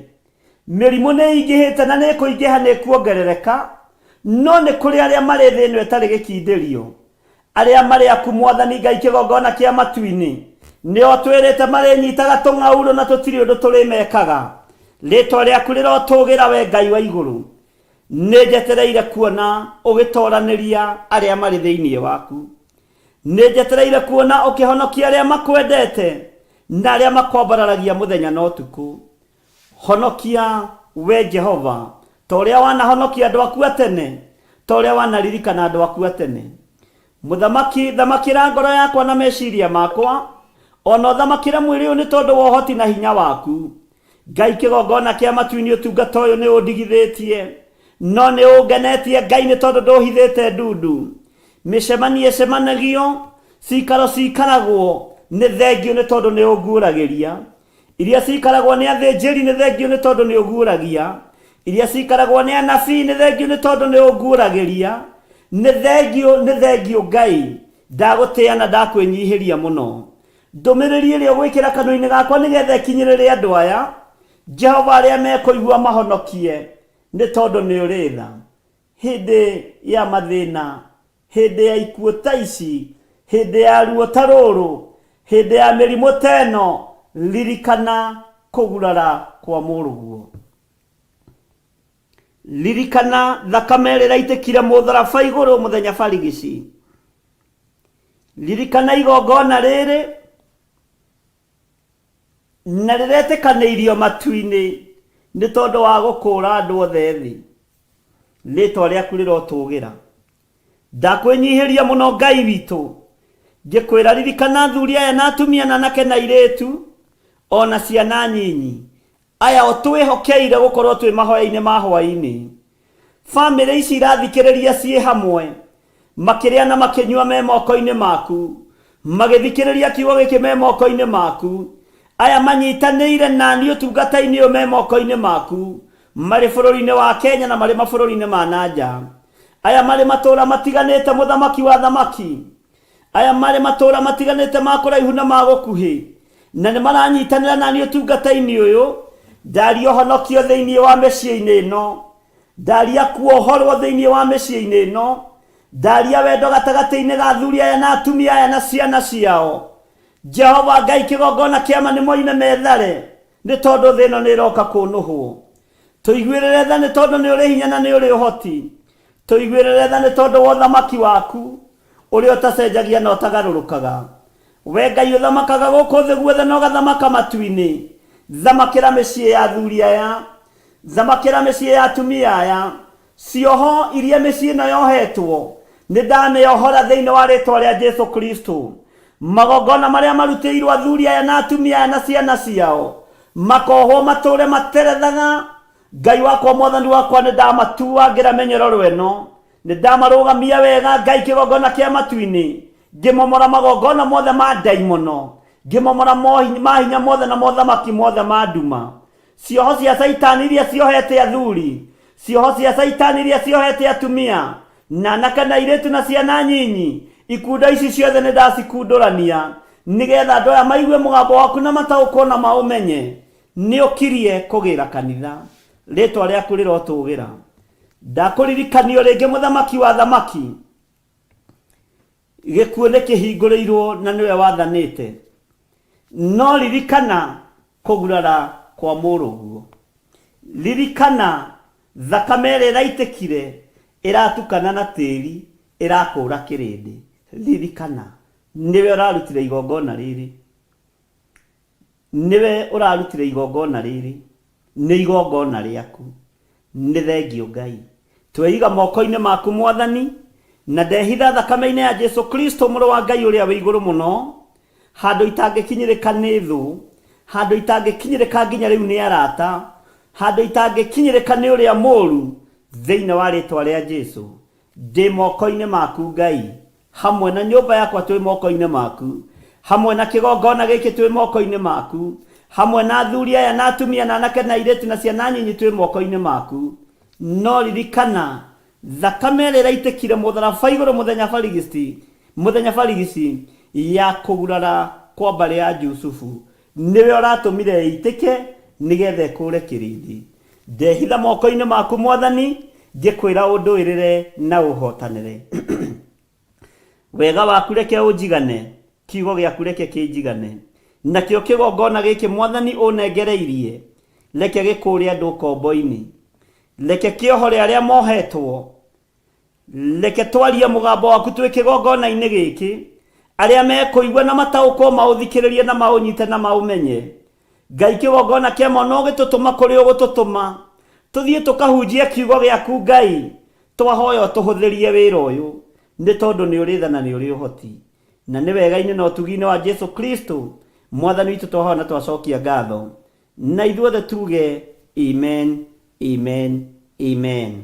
S11: mĩrimũ nĩ ĩingĩhĩte na nĩ kũingĩha nĩ kuongerereka no nĩ kũrĩ arĩa marĩ thĩ ĩno ĩtarĩ gĩkindĩrio arĩa marĩ aku mwathani Ngai kĩgongona kĩa matu-inĩ nĩo twĩrĩte marĩ nyitaga tũng'aurũ na tũtirĩ ũndũ tũrĩmekaga ritwa riaku rirotũgira we Ngai wa iguru nĩ njetereire kuona ũgĩtoranĩria arĩa marĩ thĩinĩ waku nĩ njetereire kuona ũkĩhonokia arĩa makwendete na arĩa makwambararagia mũthenya na ũtukũ honokia we Jehova ta ũrĩa wanahonokia andũ aku atene ta ũrĩa wanaririkana andũ aku atene mũthamaki thamakĩra ngoro yakwa na meciria makwa ona thamakĩra mwĩrĩ ũyũ nĩ tondũ wa ũhoti na hinya waku Ngai kĩgongona kĩa matu-inĩ ũtungata ũyũ nĩ ũndigithĩtie no nĩ ũngenetie Ngai nĩ tondũ ndũhithĩte ndundu mĩcemanio ĩcemanagio cikaro cikaragwo nĩ thengio nĩ tondũ nĩ ũnguũragĩria iria cikaragwo nĩ athĩnjĩri nĩ thengio nĩ tondũ nĩ ũnguũragia iria cikaragwo nĩ anabii nĩ thengio nĩ tondũ nĩ ũnguũragĩria nĩ thengio Ngai ndagũtĩa na ndakwĩnyihĩria mũno ndũmĩrĩri ĩrĩa ũgwĩkĩra kanua-inĩ gakwa nĩgetha ĩkinyĩrĩre andũ aya Jehova arĩa mekũigua mahonokie nĩ tondũ nĩ ũrĩ tha hĩndĩ ya mathĩna hĩndĩ ya ikuũ ta ici hĩndĩ ya ruo ta rũrũ hĩndĩ ya mĩrimũ ta ĩno ririkana kũgurara kwa mũrũguo ririkana thakame ĩrĩa ĩraitĩkire mũtharaba igũrũ mũthenya barigici ririkana igongona rĩrĩ na rĩretĩkanĩirio matu-inĩ nĩ tondũ wa gũkũũra andũ othe thĩ rĩtwa rĩaku rĩrotũgĩra ndakwĩnyihĩria mũno Ngai witũ ngĩkwĩra ririkana athuri aya na atumia na anake na airĩtu ona ciana nyinyi aya o twĩhokeire gũkorwo twĩ mahoya-inĩ ma hwaĩ-inĩ bamĩrĩ ici irathikĩrĩria ciĩ hamwe makĩrĩa na makĩnyua me moko-inĩ maku magĩthikĩrĩria kiugo gĩkĩ me moko-inĩ maku aya manyitanĩire nani ũtungata-inĩ ũyũ me moko-inĩ maku marĩ bũrũri-inĩ wa Kenya na marĩ mabũrũri-inĩ ma nanja aya marĩ matũũra matiganĩte mũthamaki wa thamaki aya marĩ matũũra matiganĩte ma kũraihu na ma gũkuhĩ na nĩ maranyitanĩra nani ũtungata-inĩ ũyũ ndaria ũhonokio thĩinĩ wa mĩciĩ-inĩ ĩno ndaria kuohorwo thĩinĩ wa mĩciĩ-inĩ ĩno ndaria wendo gatagatĩ-inĩ ga athuri aya na atumia aya na ciana ciao Jehova Ngai kĩgongona kĩama nĩ moime methare nĩ tondũ thĩ ĩno nĩ ĩroka kũnũhwo tũiguĩrĩre tha nĩ tondũ nĩ ũrĩ hinya na nĩ ũrĩ ũhoti tũiguĩrĩre tha nĩ tondũ wa ũthamaki waku ũrĩa ũtacenjagia na ũtagarũrũkaga we Ngai ũthamakaga gũkũ thĩ guothe na ũgathamaka matu-inĩ thamakĩra mĩciĩ ya athuri aya thamakĩra mĩciĩ ya atumia aya cioho iria mĩciĩ ĩno yohetwo nĩ ndamĩohora thĩinĩ wa rĩtwa rĩa Jesũ Kristo magongona marĩa marutĩirwo athuri aya na atumia aya na ciana ciao makohwo matũũre materethaga Ngai wakwa mwathani wakwa nĩ ndamatuagĩra mĩnyororo ĩno nĩ ndamarũgamia wega Ngai kĩgongona kĩa matu-inĩ ngĩmomora magongona mothe ma ndaimono ngĩmomora mahinya mothe na mothamaki mothe ma nduma cioho cia Saitani iria ciohete athuri cioho cia Saitani iria ciohete atumia na anake na airĩtu na ciana nyinyi ikunda ici ciothe nĩ ndacikundũrania nĩgetha andũ aya maigue mũgambo waku na mataũkwo na maũmenye nĩ ũkirie kũgĩra kanitha rĩtwa rĩaku rĩrotũgĩra ndakũririkanio rĩngĩ mũthamaki wa thamaki gĩkuũ nĩ kĩhingũrĩirwo na nĩwe wathanĩte no ririkana kũgurara kwa mũrũguo ririkana thakame ĩrĩa ĩraitĩkire ĩratukana na tĩri ĩrakũra kĩrĩndĩ ririkana nĩwe ũrarutire igongona rĩrĩ niwe urarutire igongona riri, ni igongona riaku, ni thengio Ngai. Tweiga moko-inĩ maku Mwathani, na ndehitha thakame-inĩ ya Jesu Kristo mũrũ wa Ngai ũrĩa wĩ igũrũ mũno, handũ itangĩkinyĩrĩka nĩ thũ, handũ itangĩkinyĩrĩka nginya rĩu nĩ arata, handũ itangĩkinyĩrĩka nĩ ũrĩa mũũru, thĩinĩ wa rĩtwa rĩa Jesu. Ndĩ moko-inĩ maku Ngai, hamwe na nyũmba yakwa twĩ moko-inĩ maku, hamwe na kĩgongona gĩkĩ twĩ moko-inĩ maku, hamwe na athuri aya na atumia na anake na airĩtu na ciana nyinyi twĩ moko-inĩ maku. No ririkana thakame ĩrĩa ĩraitĩkire mũtharaba igũrũ mũthenya barigici ya kũgurara kwa mbarĩ ya Jusufu, niwe ũratũmire ĩitĩke nĩgetha ĩkũre kĩrindi. Ndehitha moko-inĩ maku Mwathani, ngĩkwĩra ũndũĩrĩre na ũhotanĩre. Wega waku reke ũnjigane, kiugo gĩaku reke kĩnjigane, nakĩo kĩgongona gĩkĩ Mwathani ũnengereirie reke gĩkũũre andũ kombo-inĩ, reke kĩohore arĩa mohetwo, reke twarie mũgambo waku twĩ kĩgongona-inĩ gĩkĩ, arĩa mekũigua na mataũkwo maũthikĩrĩrie na maũnyite na maũmenye. Ngai kĩgongona kĩa mwana ũgĩtũtũma kũrĩ ũgũtũtũma, tũthiĩ tũkahunjie kiugo gĩaku Ngai, twahoya ũtũhũthĩrie wĩra ũyũ, nĩ tondũ nĩ ũrĩ tha na nĩ ũrĩ ũhoti, na nĩ wega-inĩ na ũtugi-inĩ wa Jesu Kristo Mwathani witũ twahoya na twacokia ngatho, na ithuothe tuge amen, amen, amen.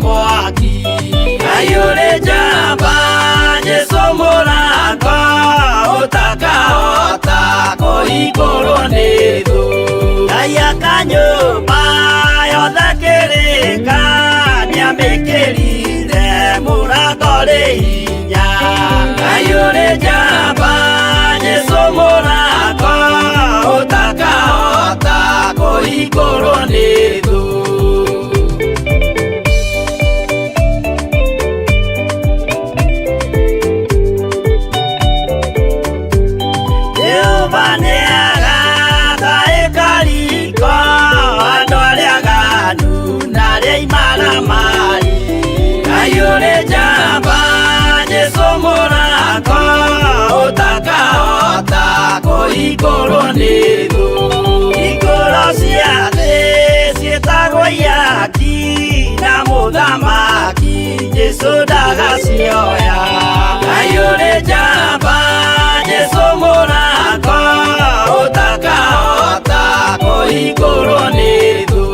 S12: Mwaki ayure jamba Jesu mũrango ũtakahota kũhingũrwo nĩ thũ. Ngai akanyũmba yothe kĩrĩka nĩamĩkĩrire mũrango rĩ hinya. Ayure jamba Jesu mũrango ũtakahota kũhingũrwo nĩ thũ. Ayure jamba Jesu mũrango ũtakahota kũhingũrwo nĩ thũ. Hingũro cia thĩ ciĩtagwo ihaki na mũthamaki Jesu ndagacioya. Ayure jamba Jesu mũrango ũtakahota kũhingũrwo nĩ thũ.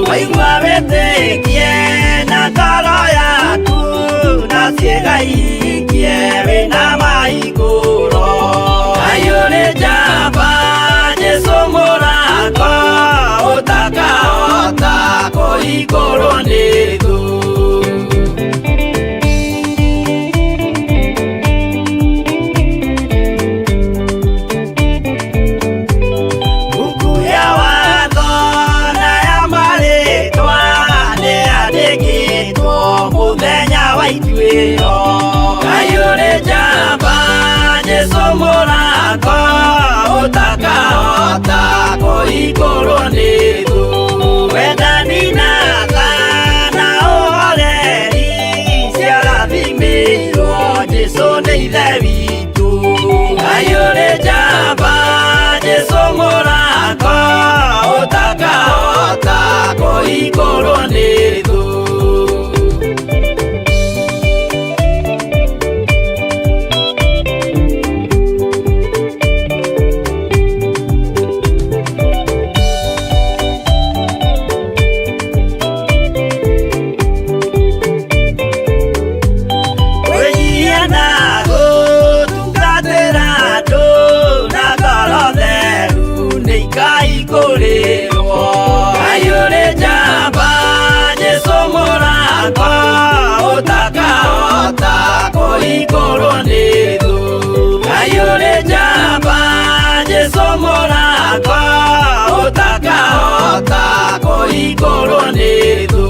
S12: Waigua wĩtĩkie na ngoro yaku na ciĩga ikie wĩna mahingũro. Ayũrĩ njamba Jesu mũrango ũtakahota kũhingũrwo nĩ thũ. Ayũrĩ njamba Jesu mũrango ũtakahota kũhingũrwo nĩ thũ. Wendani na tha na ũhoreri ciarathimĩirwo Jesu rakwa utakahota kuhingũrwo nĩ thũ. Ngai ũrĩ njamba, Jesũ mũrakwa utakahota kuhingũrwo nĩ thũ.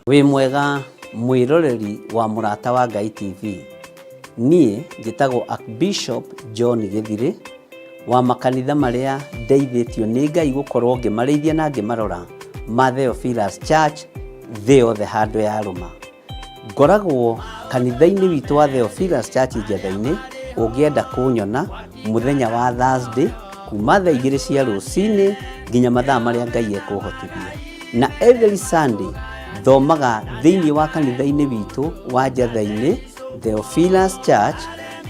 S2: Wĩ mwega mwĩroreri wa Mũrata wa Ngai TV. Niĩ njĩtagwo Archbishop John Gĩthirĩ wa makanitha marĩa ndeithĩtio nĩ Ngai gũkorwo ngĩmarĩithia na ngĩmarora ma Theophilus Church thĩ yothe handũ ya Rũma. ngoragwo kanitha-inĩ witũ wa Theophilus Church Njatha-inĩ. Ũngĩenda kũnyona mũthenya wa Thursday kuma thaa 2 cia rũcinĩ nginya mathaa marĩa Ngai ekũhotithia. Na every Sunday thomaga thĩinĩ wa kanitha-inĩ witũ wa Njatha-inĩ Theophilus Church.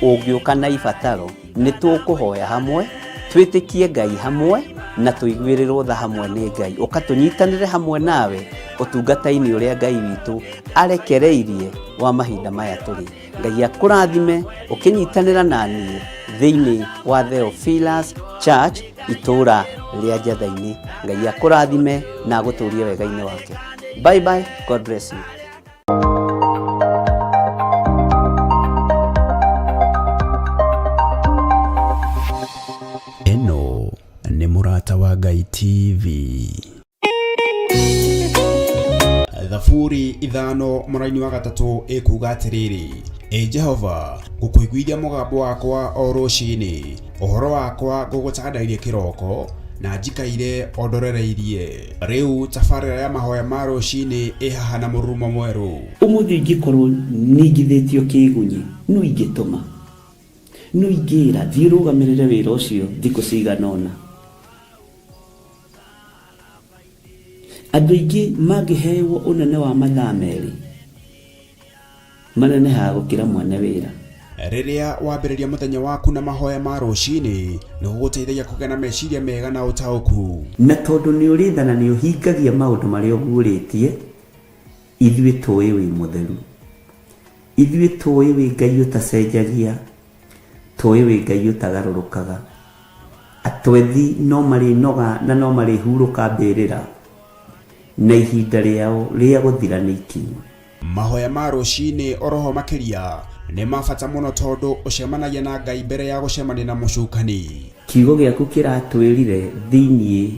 S2: Ũngĩũka na ibataro nĩ tũkũhoya hamwe, twĩtĩkie Ngai hamwe na tũiguĩrĩrwo tha hamwe nĩ Ngai. Ũkatũnyitanĩre hamwe nawe ũtungata-inĩ ũrĩa Ngai witũ arekereirie wa mahinda maya tũrĩ. Ngai akũrathime ũkĩnyitanĩra na niĩ thĩinĩ wa Theophilus Church itũũra rĩa Njatha-inĩ. Ngai akũrathime na agũtũũrie wega-inĩ wake. Bye bye. God bless you.
S1: Eno nĩ Mũrata wa Ngai TV.
S3: Thaburi 5 mũraini wa 3 ĩkuuga atĩrĩrĩ: Jehova, ngũkũiguithia mũgambo wakwa o rũciinĩ, ũhoro wakwa ngũgũcandairie kĩroko, na njikaire ondorereirie. Rĩu tabarĩra ya mahoya ma rũciinĩ ĩhaha na mũrurumo mwerũ.
S11: Ũmũthĩ ingĩkorwo ningithĩtio kĩgunyi, no ingĩtũma, no ingĩra thiĩ rũgamĩrĩre wĩra ũcio thikũ cigana ũna. Andũ aingĩ mangĩheyo ũnene wa mathaa merĩ manenehaga gũkĩra mwene wĩra.
S3: Rĩrĩa wambĩrĩria mũthenya waku na mahoya ma rũciinĩ, nĩ gũgũteithagia kũgĩa na meciria mega na ũtaũku.
S11: Na tondũ nĩ ũrĩtha na nĩ ũhingagia maũndũ marĩa ũguũrĩtie, ithuĩ tũĩ wĩ mũtheru, ithuĩ tũĩ wĩ Ngai ũtacenjagia, tũĩ wĩ Ngai ũtagarũrũkaga. Atwethi no marĩnoga na no marĩhurũka mbĩrĩra, na ihinda rĩao rĩa gũthira nĩ ikinyu.
S3: Mahoya ma rũciinĩ oroho makĩria nĩ mabata mũno tondũ ũcemanagia na Ngai mbere ya gũcemania na mũcukani.
S11: Kiugo gĩaku kĩratwĩrire thĩinĩ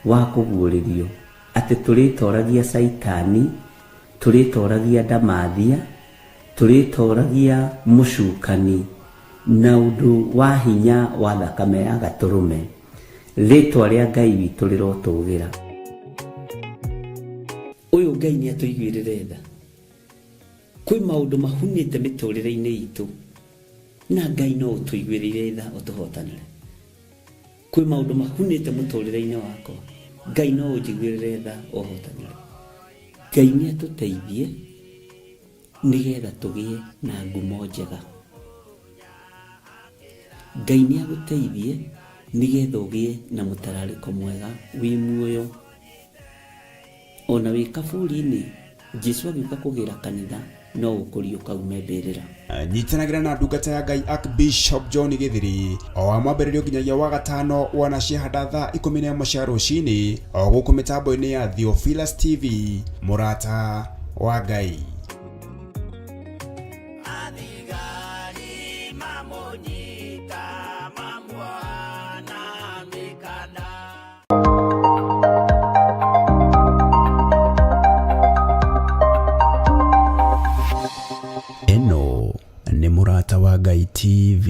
S11: wa kũguũrĩrio atĩ tũrĩtoragia Saitani, tũrĩtoragia Ndamathia, tũrĩtoragia mũcukani na ũndũ wa hinya wa thakame ya gatũrũme. Rĩtwa rĩa Ngai witũ rĩrotũgĩra. Ũyũ Ngai nĩ atũiguĩrĩre tha. Kwĩ maũndũ mahunĩte mĩtũrĩre-inĩ itũ, na Ngai no ũtũiguĩrĩre tha ũtũhotanĩre. Kwĩ maũndũ mahunĩte mũtũrĩre-inĩ wakwa, Ngai no ũnjiguĩrĩre tha ũhotanĩre. Ngai nĩ atũteithie nĩgetha tũgĩe na ngumo njega. Ngai nĩ agũteithie nĩgetha ũgĩe na mũtararĩko mwega wĩ muoyo. Ona wĩ kaburi-inĩ, Jesũ agĩũka kũgĩra kanitha no ũkũrio kaume mbĩrĩra.
S3: Nyitanagĩra na ndungata ya Ngai Archbishop John Gĩthiri o wa mwambĩrĩrio nginyagia wa gatano wana ciahanda thaa 11 cia rũciinĩ o gũkũ mĩtambo-inĩ ya Theophilus TV, Mũrata wa Ngai.
S1: Eno nĩ Mũrata wa Ngai TV.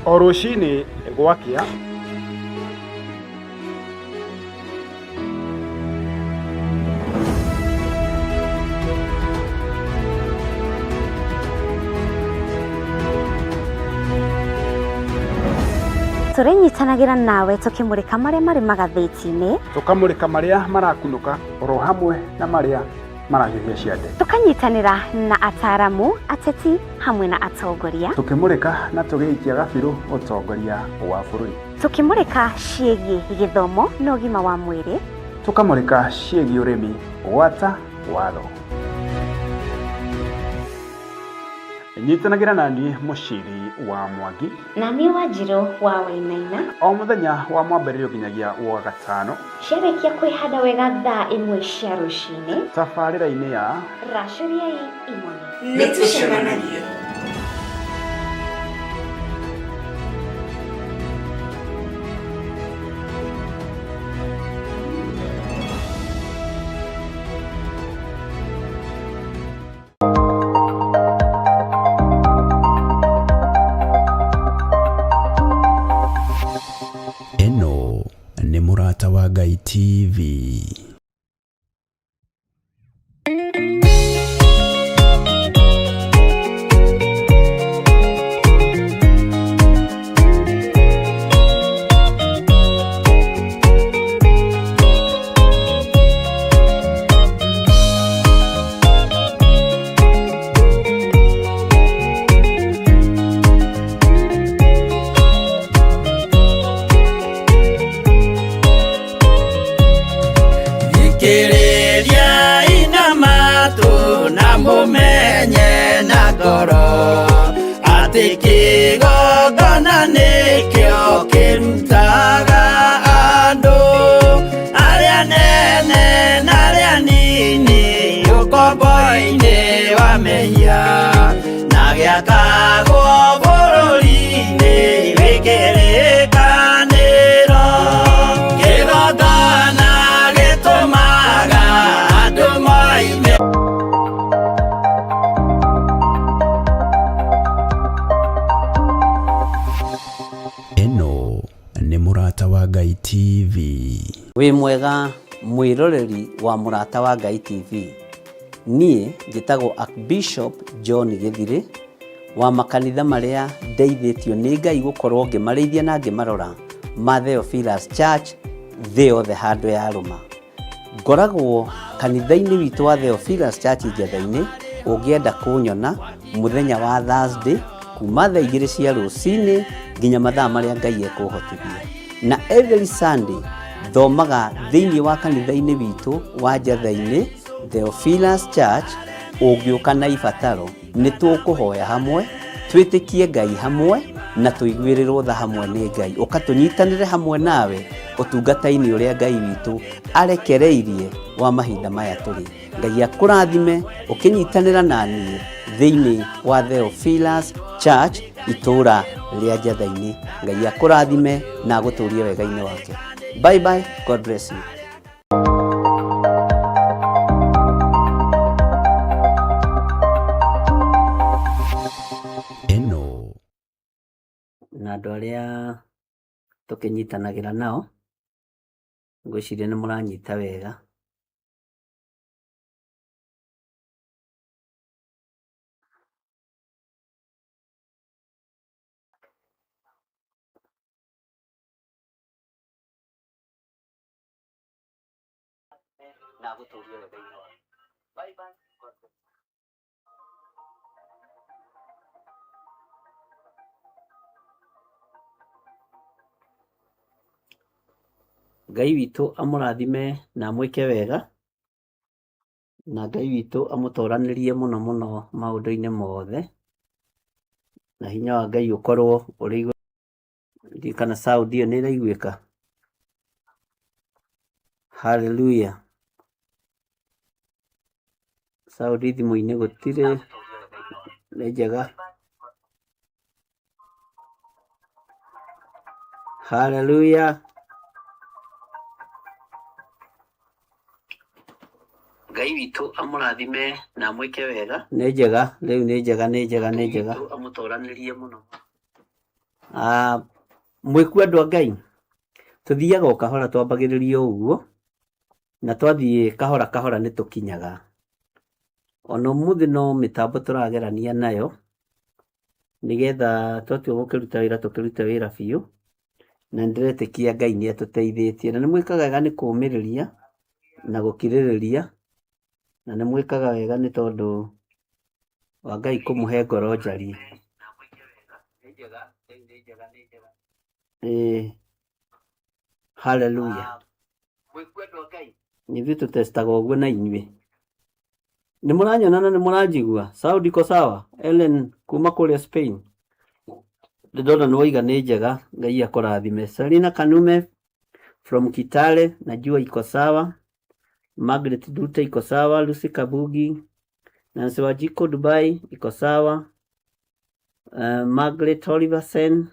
S9: O rũciinĩ gwakĩa
S4: Tũrĩnyitanagĩra nawe tũkĩmũrĩka marĩa marĩ magathĩti-inĩ,
S9: tũkamũrĩka marĩa marakunũka oro hamwe na marĩa marahiũhia ciande,
S4: tũkanyitanĩra na ataaramu, ateti hamwe na atongoria,
S9: tũkĩmũrĩka na tũgĩikia gabirũ ũtongoria wa bũrũri,
S4: tũkĩmũrĩka ciĩgiĩ gĩthomo na ũgima wa mwĩrĩ,
S9: tũkamũrĩka ciĩgiĩ ũrĩmi, gwata watho. Nyitanagĩra naniĩ Mũciri wa Mwangi
S4: na niĩ Wanjirũ wa Wainaina
S9: o mũthenya wa mwambĩrĩrio nginyagia wa gatano,
S4: ciarĩkia kwĩhanda wega thaa 1 cia rũciinĩ
S9: tabarĩra-inĩ ya
S4: Racũriai Imoni.
S12: Nĩtũcemanagia.
S1: Eno nĩ Mũrata wa Ngai TV.
S12: umenye na ngoro ati kigongona nikio kirutaga andu aria nene na aria nini ukombo-ini wa mehia na giakagwo bururi-ini wikirikaniro kigongona gitumaga andu moime.
S1: Eno nĩ Mũrata wa Ngai TV.
S2: Wĩ mwega mwĩroreri wa Mũrata wa Ngai TV. Niĩ njĩtagwo Archbishop John Gĩthirĩ wa makanitha marĩa ndeithĩtio nĩ Ngai gũkorwo ngĩmarĩithia na ngĩmarora ma Theophilus Church thĩ yothe handũ ya rũma. Ngoragwo kanitha-inĩ witũ wa Theophilus Church Njatha-inĩ. Ũngĩenda kũnyona mũthenya wa Thursday kuma thaa 2 cia rũcinĩ nginya mathaa marĩa Ngai ekũhotithia. Na every Sunday thomaga thĩinĩ wa kanitha-inĩ witũ wa Njatha-inĩ Theophilus Church. Ũngĩũka na ibataro nĩ tũkũhoya hamwe, twĩtĩkie Ngai hamwe na tũiguĩrĩrwo tha hamwe nĩ Ngai. Ũkatũnyitanĩre hamwe nawe ũtungata-inĩ ũrĩa Ngai witũ arekereirie wa mahinda maya tũrĩ. Ngai akũrathime ũkĩnyitanĩra na niĩ thĩinĩ wa Theophilus Church itũũra rĩa Njatha-inĩ. Ngai akũrathime na agũtũũrie wega-inĩ wake. Bye bye. God bless you.
S1: Eno
S2: Na andũ arĩa tũkĩnyitanagĩra nao ngwĩciria nĩ mũranyita wega. Na agũtũũrie wega-inĩ wake. Bye bye. God bless. Ngai witũ amũrathime na amwĩke wega, na Ngai witũ amũtoranĩrie mũno mũno maũndũ-inĩ mothe, na hinya wa Ngai ũkorwo ũrĩ igũrũ. Ndiũĩ kana sound ĩyo nĩ ĩraiguĩka. Hallelujah. Sound thimũ-inĩ gũtirĩ, nĩ njega. Hallelujah. Ngai witũ amũrathime na amwĩke wega. Nĩ njega, rĩu nĩ njega, nĩ njega, nĩ njega. Ngai witũ amũtoranĩrie mũno. Mwĩku andũ a Ngai, tũthiaga o kahora twambagĩrĩria ũguo, na twathiĩ kahora kahora nĩ tũkinyaga. Ona ũmũthĩ no mĩtambo tũragerania nayo, nĩgetha twatua gũkĩruta wĩra tũkĩruta wĩra biũ, na ndĩretĩkia Ngai nĩ atũteithĩtie. Na nĩ mwĩkaga wega nĩ kũũmĩrĩria na gũkirĩrĩria, na nĩ mwĩkaga wega nĩ tondũ wa Ngai kũmũhe ngoro njarie. Hallelujah. Nĩ tũtestaga ũguo na inyuĩ. Nĩ mũranyona na nĩ mũranjigua? Sound iko sawa? Ellen kuma kũrĩa Spain. Ndĩrona nĩ waiga nĩ njega. Ngai akũrathime. Selina Kanume from Kitale, najua iko sawa. Margaret Dute iko sawa. Lucy Kabugi, Nancy Wajiko Dubai iko sawa. Margaret Oliversen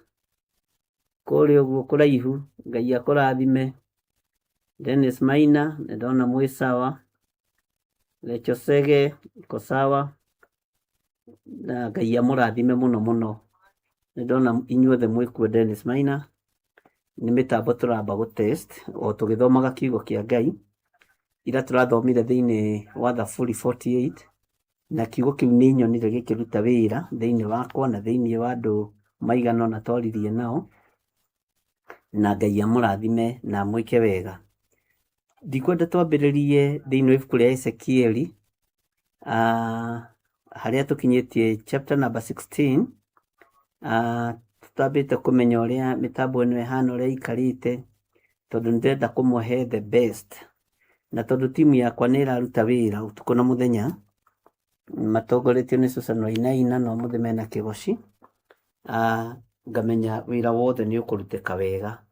S2: kũrĩa ũguo kũraihu. Ngai akũrathime. Dennis Maina ndona mwĩ sawa. Lecho Sege iko sawa. Na Ngai amũrathime mũno mũno. Ndona inyuothe mwĩkuo Dennis Maina. Nĩ mĩtambo tũramba gũtest o tũgĩthomaga kiugo kĩa Ngai. Ira tũrathomire thĩinĩ wa Thaburi 48, na kiugo kĩu nĩ nyonire gĩkĩruta wĩra thĩinĩ wakwa na thĩinĩ wa andũ maigana na twaririe nao. Na Ngai amũrathime na amwĩke wega. Ndikwenda twambĩrĩrie thĩinĩ wa ibuku rĩa Ezekieli, harĩa tũkinyĩtie chapter number 16. Tũtambĩte kũmenya ũrĩa mĩtambo ĩno ĩhana ũrĩa ikarĩte, tondũ ndĩrenda kũmũhe the best. Na tondũ timu yakwa nĩ ĩraruta wĩra ũtukũ na mũthenya, matongoretio nĩ Susan Wainaina na ũmũthĩ mena Kĩgoci, ngamenya wĩra wothe nĩ ũkũrutĩka wega.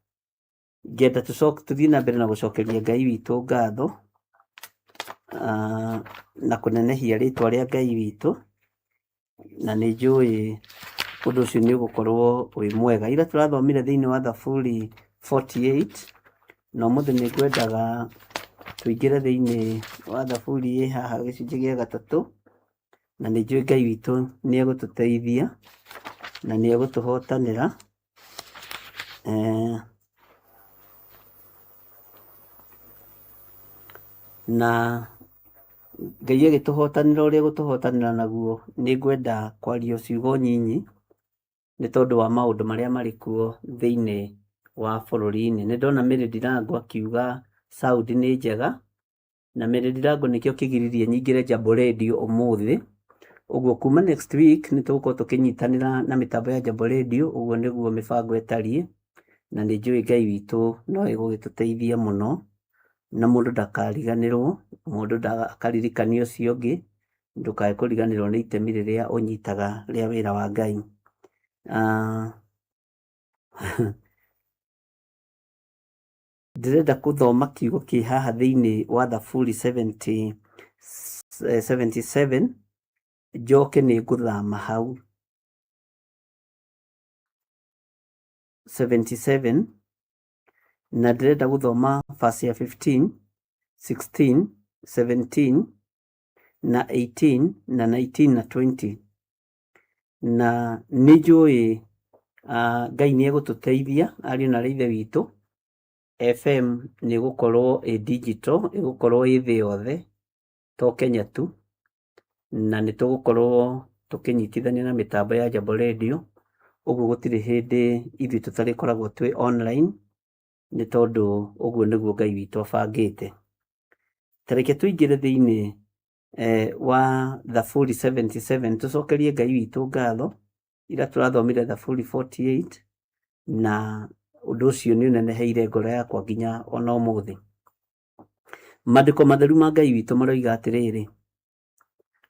S2: Ngenda tũthiĩ na mbere na gũcokeria Ngai witũ ngatho na kũnenehia rĩtwa rĩa Ngai witũ, na nĩ njũĩ ũndũ ũcio nĩ ũgũkorwo wĩ mwega. Ira tũrathomire thĩinĩ wa Thaburi 48 na ũmũthĩ nĩ ngwendaga tũingĩre thĩinĩ wa Thaburi haha gĩcunjĩ gĩa 3, na nĩ njũĩ Ngai witũ nĩ egũtũteithia na nĩ egũtũhotanĩra. Na Ngai agĩtũhotanĩra ũrĩa egũtũhotanĩra naguo, nĩ ngwenda kwaria ciugo nyinyi nĩ tondũ wa maũndũ marĩa marĩ kuo thĩinĩ wa bũrũri-inĩ. Nĩ ndona Mary Ndirango akiuga sound nĩ njega, na Mary Ndirango nĩkĩo kĩgiririe nyingĩre Jambo Radio ũmũthĩ. Ũguo kuma next week nĩ tũgũkorwo tũkĩnyitanĩra na mĩtambo ya Jambo Radio, ũguo nĩguo mĩbango ĩtariĩ, na nĩ njũĩ Ngai witũ no egũgĩtũteithia mũno, na mũndũ ndakariganĩrwo, mũndũ akaririkania ũcio ũngĩ, ndũkae kũriganĩrwo nĩ itemi rĩrĩa ũnyitaga rĩa wĩra wa Ngai. Ndĩrenda gũthoma kiugo kĩ haha thĩinĩ wa Thaburi 77, njoke nĩ ngũthama hau 77, na ndĩrenda gũthoma verse ya 15, 16, 17 na 18 na 19 na 20. Na nĩ njũĩ Ngai nĩ egũtũteithia, ariũ na ithe witũ. FM nĩ gũkorwo ĩ digital, ĩgũkorwo ĩ thĩ yothe to Kenya tu, na nĩ tũgũkorwo tũkĩnyitithania na mĩtambo ya Jambo Radio, ũguo gũtirĩ hĩndĩ ithuĩ tũtarĩkoragwo twĩ online, nĩ tondũ ũguo nĩguo Ngai witũ abangĩte. Tareke tũingĩre thĩinĩ wa Thaburi 77, tũcokerie Ngai witũ ngatho. Ira tũrathomire Thaburi 48 na ũndũ ũcio nĩ ũneneheire ngoro yakwa nginya ona ũmũthĩ. Maandĩko matheru ma Ngai witũ maroiga atĩrĩrĩ: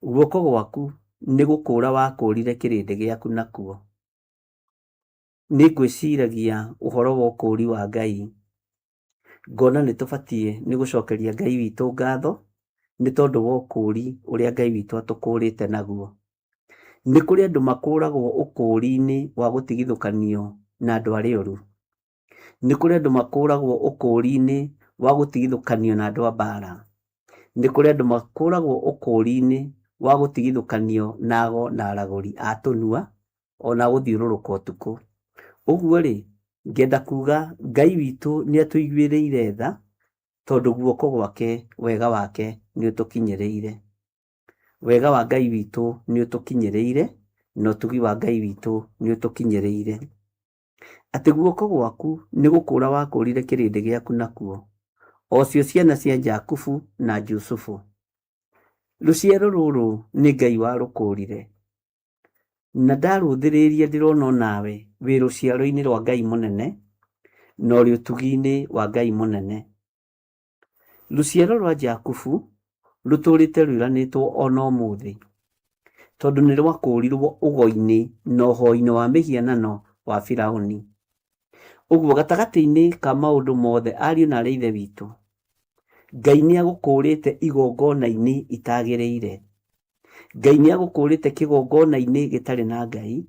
S2: guoko gwaku nĩ gũkũũra wakũũrire kĩrĩndĩ gĩaku nakuo. Nĩ ngwĩciragia ũhoro wa ũkũũri wa Ngai, ngona nĩ tũbatiĩ nĩ gũcokeria Ngai witũ ngatho nĩ tondũ wa ũkũũri ũrĩa Ngai witũ atũkũũrĩte naguo. Nĩ kũrĩ andũ makũũragwo ũkũũri-inĩ wa gũtigithũkanio na andũ arĩa ũru. Nĩ kũrĩ andũ makũũragwo ũkũũri-inĩ wa gũtigithũkanio na andũ a mbaara. Nĩ kũrĩ andũ makũũragwo ũkũũri-inĩ wa gũtigithũkanio na ago na aragũri a tũnua, ona gũthiũrũrũka ũtukũ. Ũguo rĩ, ngenda kuuga Ngai witũ nĩ atũiguĩrĩire tha, tondũ guoko gwake wega wake nĩ ũtũkinyĩrĩire. Wega wa Ngai witũ nĩ ũtũkinyĩrĩire, na ũtugi wa Ngai witũ nĩ ũtũkinyĩrĩire. Atĩ guoko gwaku nĩ gũkũũra wakũũrire kĩrĩndĩ gĩaku nakuo, o cio ciana cia Jakubu na Jusufu. Rũciaro rũrũ nĩ Ngai warũkũũrire, na ndarũthĩrĩria ndĩrona o nawe wĩ rũciaro-inĩ rwa Ngai mũnene, na ũrĩ ũtugi-inĩ wa Ngai mũnene. Rũciaro rwa Jakubu rũtũũrĩte rwĩranĩtwo ona ũmũthĩ, tondũ nĩ rwakũũrirwo ũgo-inĩ na ũhoi-inĩ wa mĩhianano wa Firaũni. Ũguo gatagatĩ-inĩ ka maũndũ mothe, ariũ na arĩa ithe witũ, Ngai nĩ agũkũũrĩte igongona-inĩ itagĩrĩire. Ngai nĩ agũkũũrĩte kĩgongona-inĩ gĩtarĩ na Ngai,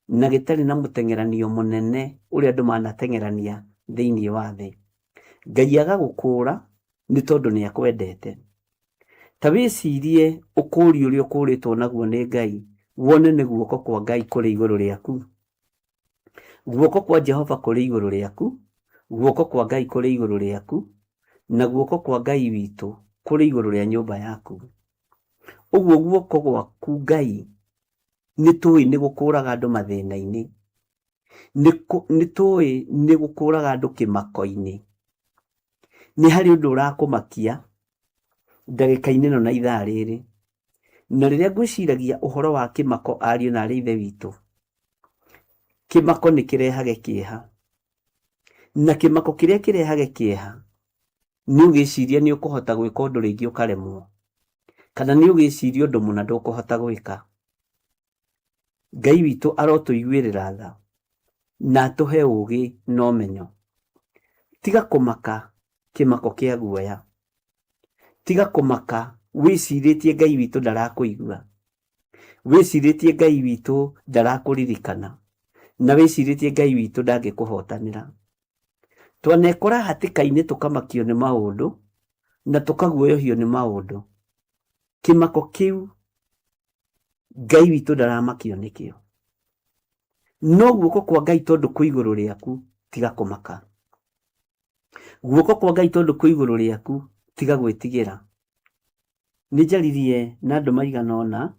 S2: na gĩtarĩ na mũteng'eranio mũnene ũrĩa andũ manateng'erania thĩinĩ wa thĩ. Ngai agagũkũũra nĩ tondũ nĩ akwendete. Ta wĩcirie ũkũũri ũrĩa ũkũũrĩtwo naguo nĩ Ngai, wone nĩ guoko kwa Ngai kũrĩ igũrũ rĩaku. Guoko kwa Jehova kũrĩ igũrũ rĩaku, guoko kwa Ngai kũrĩ igũrũ rĩaku, na guoko kwa Ngai witũ kũrĩ igũrũ rĩa nyũmba yaku. Ũguo guoko gwaku Ngai nĩ tũĩ nĩ gũkũũraga andũ mathĩna-inĩ, nĩ tũĩ nĩ gũkũũraga andũ kĩmako-inĩ. Nĩ harĩ ũndũ ũrakũmakia ndagĩka-inĩ ĩno na ithaa rĩrĩ, na rĩrĩa ngwĩciragia ũhoro wa kĩmako, ariũ na arĩa ithe witũ, kĩmako nĩ kĩrehage kĩeha, na kĩmako kĩrĩa kĩrehage kĩeha nĩ ũgĩciria nĩ ũkũhota gwĩka ũndũ rĩngĩ ũkaremwo.
S11: kana nĩ ũgĩciria ũndũ mũna ndũkũhota gwĩka. Ngai witũ arotũiguĩrĩra tha na atũhe ũũgĩ na ũmenyo. Tiga kũmaka kĩmako kĩa guoya. Tiga kũmaka wĩcirĩtie Ngai witũ ndarakũigua, wĩcirĩtie Ngai witũ ndarakũririkana, na wĩcirĩtie Ngai witũ ndangĩkũhotanĩra. Twanekora hatĩka-inĩ tũkamakio nĩ maũndũ na tũkaguoyohio nĩ maũndũ. Kĩmako kĩu Ngai witũ ndaramakio nĩkĩo. No guoko kwa Ngai tondũ kwĩ igũrũ rĩaku, tiga kũmaka. Guoko kwa Ngai tondũ kwĩ igũrũ rĩaku, tiga gwĩtigĩra. Nĩnjaririe na andũ maigana ũna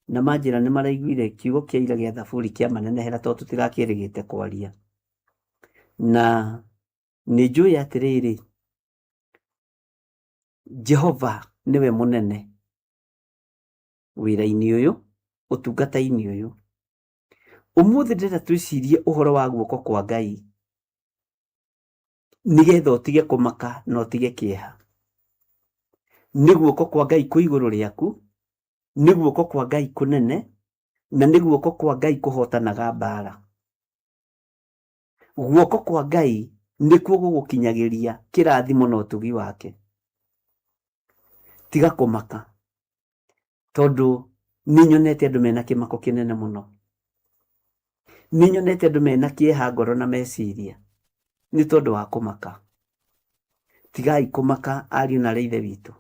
S11: na manjĩra nĩ maraiguire kiugo kĩa ira gĩa Thaburi kĩa manenehera tondũ tũtigakĩrĩgĩte kwaria. Na nĩnjũĩ atĩrĩrĩ, Jehova nĩwe mũnene wĩra-inĩ ũyũ, ũtungata-inĩ ũyũ. Ũmũthĩ ndĩrenda twĩcirie ũhoro wa guoko kwa Ngai, nĩgetha ũtige kũmaka na ũtige kĩeha. Nĩ guoko kwa Ngai kwĩ igũrũ rĩaku, nĩ guoko kwa Ngai kũnene, na nĩ guoko kwa Ngai kũhotanaga mbara. Guoko kwa Ngai nĩkuo gũgũkinyagĩria kĩrathimo na ũtugi wake. Tiga kũmaka, tondũ nĩnyonete andũ mena kĩmako kĩnene mũno. Nĩnyonete andũ mena kĩeha ngoro na meciria nĩ tondũ wa kũmaka. Tigai kũmaka ariũ na ithe witũ.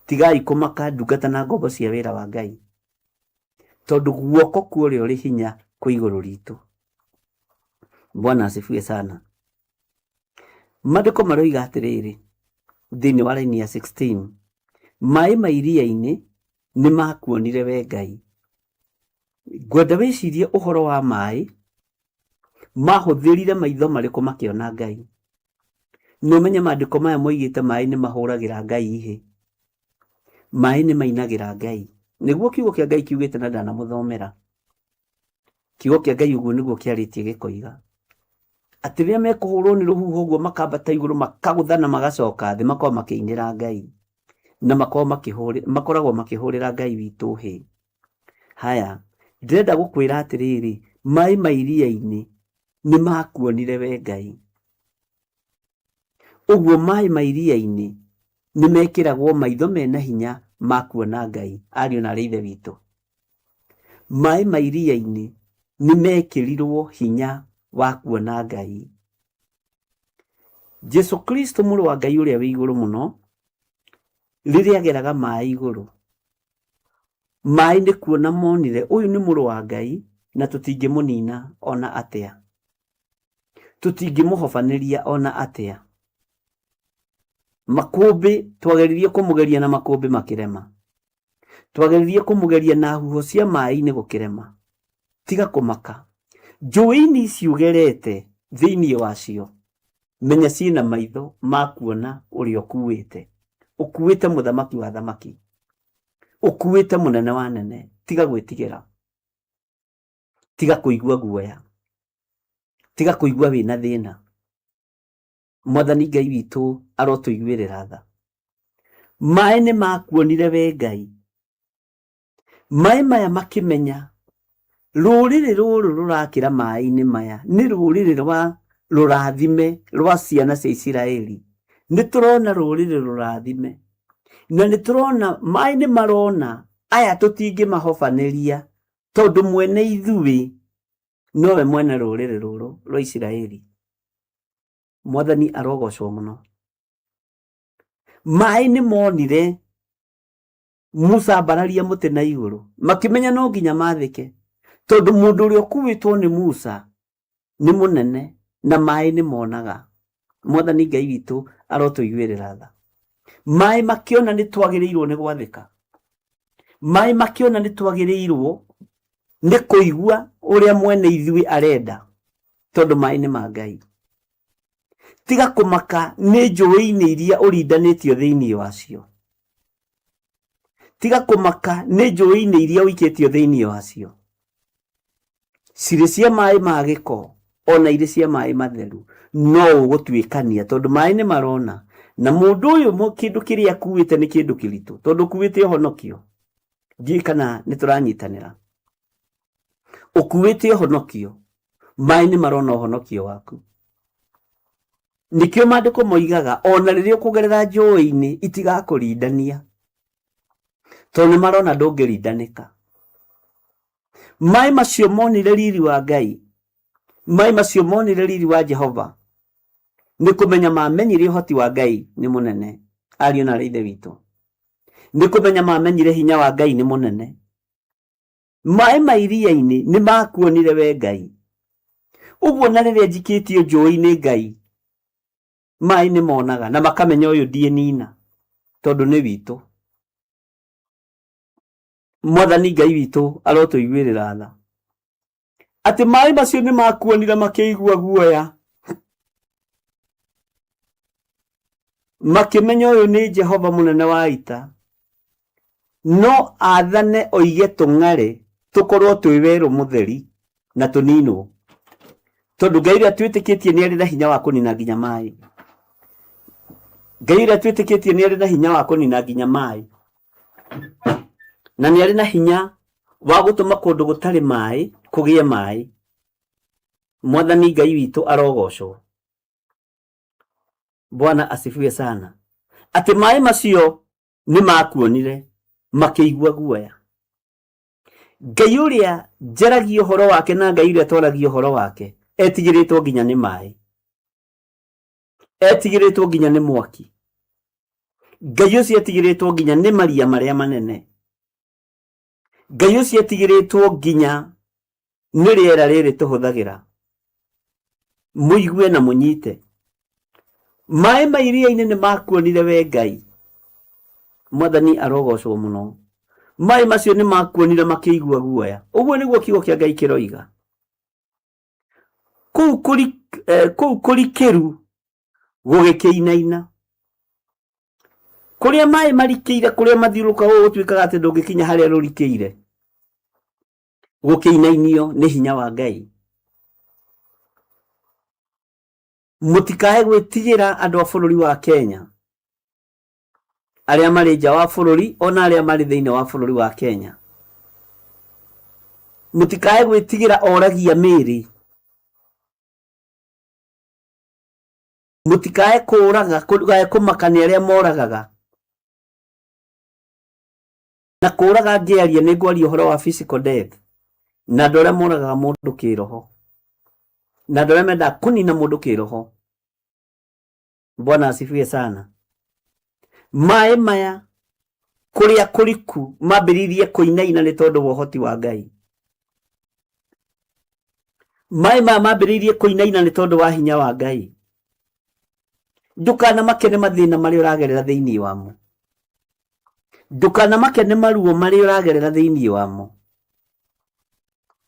S11: Tigai kũmaka ndungata na ngombo cia wĩra wa Ngai, tondũ guoko kũrĩa ũrĩ hinya kwĩ igũrũ ritũ. Bwana asifiwe sana. Maandĩko maroiga atĩrĩrĩ thĩinĩ wa raini ya 16, maĩ ma iria-inĩ nĩ makuonire we Ngai. Ngwenda wĩcirie ũhoro wa maĩ mahũthĩrire maitho marĩkũ makĩona Ngai. No menye maandĩko maya moigĩte maĩ nĩ mahũragĩra Ngai ihĩ, maĩ nĩ mainagĩra Ngai. Nĩguo kiugo kĩa Ngai kiugĩte na ndanamũthomera. Kiugo kĩa Ngai ũguo nĩguo kĩarĩtie gĩkoiga atĩ rĩrĩa mekũhũrwo nĩ rũhuho ũguo makambata igũrũ makagũthana magacoka thĩ, makorwo makĩinĩra Ngai na makoragwo makĩhũrĩra Ngai witũ hĩ. Haya, ndĩrenda gũkwĩra atĩrĩrĩ, maĩ ma iria-inĩ nĩ makuonire we Ngai. Ũguo maĩ ma iria-inĩ nĩ mekĩragwo maitho mena hinya ma kuona Ngai, ariũ na ithe witũ. Maĩ ma iria-inĩ nĩ mekĩrirwo hinya wa kuona Ngai. Jesu Kristo mũrũ wa Ngai ũrĩa wĩ igũrũ mũno, rĩrĩa ageraga maĩ igũrũ, maĩ nĩ kuona monire ũyũ nĩ mũrũ wa Ngai na tũtingĩmũnina ona atĩa, tũtingĩmũhobanĩria ona atĩa. Makũmbĩ twageririe kũmũgeria na makũmbĩ makĩrema, twageririe kũmũgeria na huho cia maĩ-inĩ gũkĩrema. Tiga kũmaka. Njũĩ-inĩ ici ũgerete thĩinĩ wacio, menya ciĩna maitho ma kuona ũrĩa ũkuĩte. Ũkuĩte mũthamaki wa thamaki, ũkuĩte mũnene wa nene. Tiga gwĩtigĩra, tiga kũigua guoya, tiga kũigua wĩna thĩna. Mwathani Ngai witũ arotũiguĩrĩra tha. Maĩ nĩ makuonire we Ngai. Maĩ maya makĩmenya rũrĩrĩ rũrũ rũrakĩra maĩ-inĩ maya nĩ rũrĩrĩ rwa rũrathime rwa ciana cia Isiraeli. Nĩ tũrona rũrĩrĩ rũrathime, na nĩ tũrona maĩ nĩ marona aya tũtingĩmahobanĩria tondũ mwene ithuĩ nowe mwene rũrĩrĩ rũrũ rwa Isiraeli. Mwathani arogocwo mũno. Maĩ nĩ monire Musa mbararia mũtĩ na igũrũ, makĩmenya no nginya mathĩke, tondũ mũndũ ũrĩa ũkuĩtwo nĩ Musa nĩ mũnene na maĩ nĩ monaga. Mwathani Ngai witũ arotũiguĩrĩra tha. Maĩ makĩona nĩ twagĩrĩirwo nĩ gwathĩka, maĩ makĩona nĩ twagĩrĩirwo nĩ kũigua ũrĩa mwene ithuĩ arenda, tondũ maĩ nĩ ma Ngai. Tiga kũmaka nĩ njũĩ-inĩ iria ũrindanĩtio thĩinĩ wacio. Tiga kũmaka nĩ njũĩ-inĩ iria ũikĩtio thĩinĩ wacio, cirĩ cia maĩ ma gĩko ona irĩ cia maĩ matheru. No ũgũtuĩkania tondũ maĩ nĩ marona na mundu uyu kindu kiria kuite ni kindu kiritu tondu kuite honokio kana ni turanyitanira ukuite honokio mai ni marona honokio waku nikio mandiko moigaga ona riria ukugerera njoi-ini itigakurindania tondu marona ndungirindanika mai macio monire riri wa Ngai mai macio monire riri wa Jehova ni kumenya mamenyire uhoti wa Ngai ni munene ariyo na ithe witu ni kumenya mamenyire hinya wa Ngai ni munene mai mairia-ini ni makuonire we Ngai uguo na riria njikitio njoi-ini Ngai mai ni monaga na makamenya uyu ndie nina tondu ni witu Mwathani Ngai witu arotuiguirira tha ati mai macio ni makuonire makiigua guoya makimenya uyu ni Jehova munene wa ita no athane oige tung'are tukorwo twi weru mutheri na tunino tondu Ngai ria twitikitie ni ari na hinya wa kunina nginya mai Ngai ria twitikitie ni ari na hinya wa kunina nginya mai na ni ari na hinya wa gutuma kundu gutari mai kugie mai Mwathani Ngai witu arogocwo Bwana asifiwe sana ati mai macio ni makuonire makiigua guoya Ngai uria njaragio horo wake na Ngai uria twaragio horo wake etigiritwo nginya ni mai etigiritwo nginya ni mwaki Ngai ucio etigiritwo nginya ni maria maria manene Ngai ucio etigiritwo nginya ni riera riri tuhuthagira muigue na munyite mai mairia-ini ni makuonire we Ngai Mwathani arogocwo muno mai macio ni makuonire makiigua guoya uguo niguo kiugo kia Ngai kiroiga kuu kurikiru gugikiinaina kuria mai marikiire kuria mathiuruka gutwikaga ati ndungikinya haria rurikiire gukiinainio ni hinya wa Ngai mutikae gwitigira andu a bururi wa Kenya aria mari nja wa bururi ona aria mari thiini wa bururi wa Kenya mutikae gwitigira oragia miri mutikae kuraga kumakania aria moragaga na kuraga ngiaria ni ngwaria uhoro wa physical death na ndore moragaga mundu kiroho na ndore menda kunina mundu kiroho Bwana asifiwe sana mai maya kuria kuriku mambiririe kuinaina ni tondu wa uhoti wa Ngai mai maya mambiririe kuinaina ni tondu wa hinya wa Ngai ndukana makene mathina mari uragerera thiini wamo ndukana makene maruo mari uragerera thiini wamo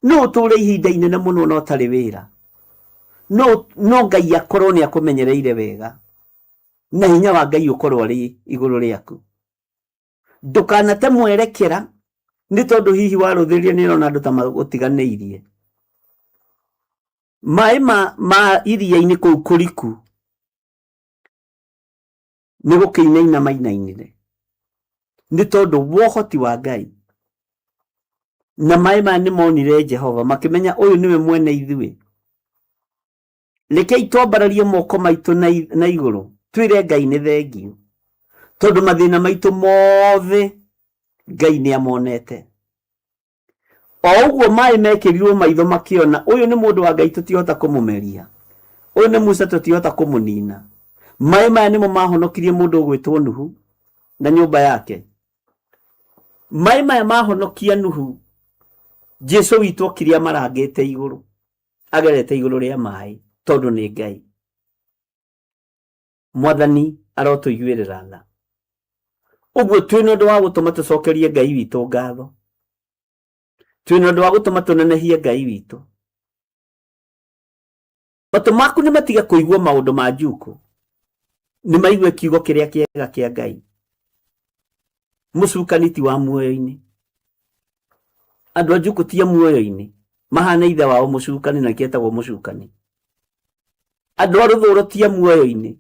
S11: no ture ihinda inene muno no tari wira no Ngai akorwo ni akumenyereire wega na hinya wa Ngai ukorwo ari iguru riaku ndukanate mwerekera ni tondu hihi waruthiria ni rona andu ta magutiganeirie mai ma iria-ini kuu kuriku ni gukiinaina mainainire ni tondu wohoti wa Ngai na mai ma ni monire Jehova makimenya uyu niwe mwene ithuĩ rekei twambararie moko maitu na iguru twire Ngai ni thengio tondu mathina maitu mothe Ngai ni amonete o uguo mai mekirirwo maitho makiona uyu ni mundu wa Ngai tutihota kumumeria uyu ni Musa tutihota kumunina mai maya nimo mahonokirie mundu gwitwo Nuhu na nyumba yake mai maya mahonokia Nuhu Jesu witu okiria marangite iguru agerete iguru ria mai tondu ni Ngai Mwathani arotuiguirira tha uguo twina ndu wa gutuma tucokerie Ngai witu ngatho twina ndu wa gutuma tunenehie Ngai witu matu maku ni matiga kuigua maundu ma njuku ni maigue kiugo kiria kiega kia Ngai mucukaniti wa muoyo-ini andu njuku tia muoyo-ini mahana ithe wao mucukani na kietagwo mucukani andu aruthuro tia muoyo-ini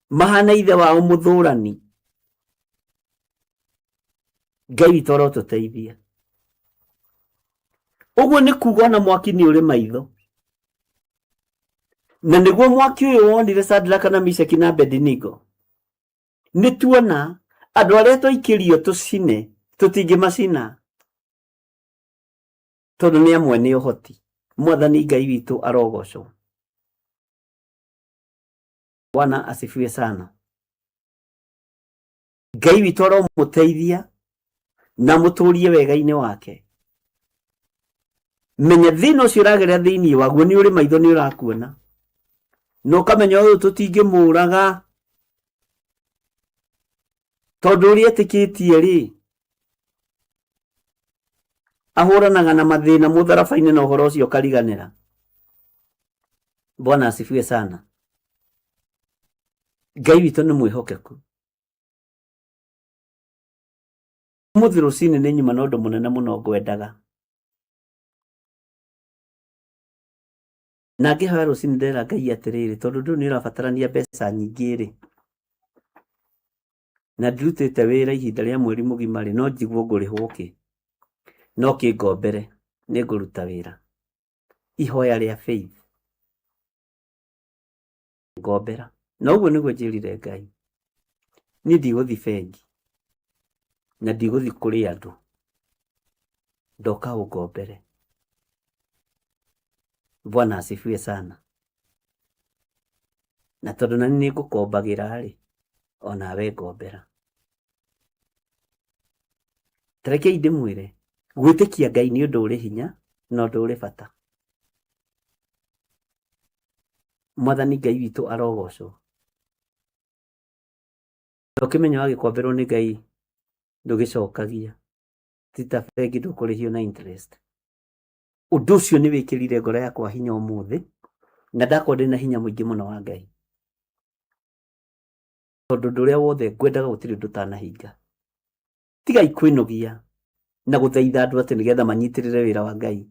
S11: mahana ithe wao muthurani. Ngai witũ arotũteithia. Ũguo nĩ kuga na mwaki nĩ ũrĩ maitho, na nĩguo mwaki ũyũ wonire Shadraka na Meshaki na Abednego, nĩ tuona andũ arĩa twaikĩrio tũcine tũtingĩmacina, tondũ nĩ amwe nĩ ũhoti. Mwathani Ngai witũ arogocwo. Bwana asifiwe sana. Ngai witũ aromũteithia na mũtũrie wega-inĩ wake. Menya thĩna ũcio ũrageria thĩinĩ waguo nĩ ũrĩ maitho nĩ ũrakuona, no kamenya ũyũ tũtingĩmũraga tondũ ũrĩa etĩkĩtie rĩ, ahũranaga na mathĩna mũtharaba-inĩ na ũhoro ũcio ũkariganĩra. Bwana asifiwe sana. Ngai witũ nĩ mwĩhokeku. Mũthĩ rũcinĩ nĩ nyuma na ũndũ mũnene mũno ngwendaga. Na ngĩhoya rũcinĩ ndĩrera Ngai atĩrĩrĩ, tondũ ndũ nĩ ũrabatarania mbeca nyingĩ rĩ, na ndirutĩte wĩra ihinda rĩa mweri mũgima rĩ, no njiguo ngũrĩhwo kĩ, no kĩngombere nĩ ngũruta wĩra. Ihoya rĩa faith ngombera. Na ũguo nĩguo njĩrire Ngai, niĩ ndigũthiĩ bengi na ndigũthiĩ kũrĩ andũ, ndoka ũngombere. Bwana asifiwe sana. Na tondũ nani nĩ ngũkombagĩra rĩ, onawe ngombera. Tarekei ndĩmwĩre, gwĩtĩkia Ngai nĩ ũndũ ũrĩ hinya na ũndũ ũrĩ bata. Mwathani Ngai witũ arogocwo. Ũkĩmenya wagĩkomberwo nĩ Ngai ndũgĩcokagia, ti ta bengi ndũkũrĩhio na interest. Ũndũ ũcio nĩ wĩkĩrire ngoro yakwa hinya ũmũthĩ, na ndakorwo ndĩna hinya mũingĩ mũno wa Ngai, tondũ ũndũ ũrĩa wothe ngwendaga gũtirĩ ũndũ ũtanahinga. Tigai kwĩnogia na gũthaitha andũ atĩ nĩgetha manyitĩrĩre wĩra wa Ngai.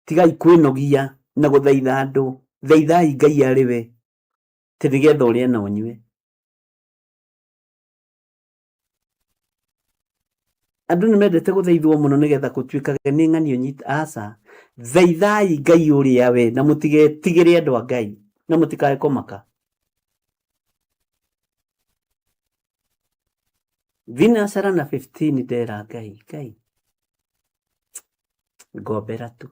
S11: Tigai kwĩnogia na gũthaitha andũ, thaithai Ngai arĩ we, tĩ nĩgetha ũrĩe na ũnyue. Andũ nĩ mendete gũthaithwo mũno nĩgetha gũtuĩkage nĩ ng'ani ũnyita. Aca, thaithai Ngai ũrĩa we, na mũtigetigĩre andũ a Ngai, na mũtikae kũmaka. Thinasara na 15 ndera Ngai ngombera tu,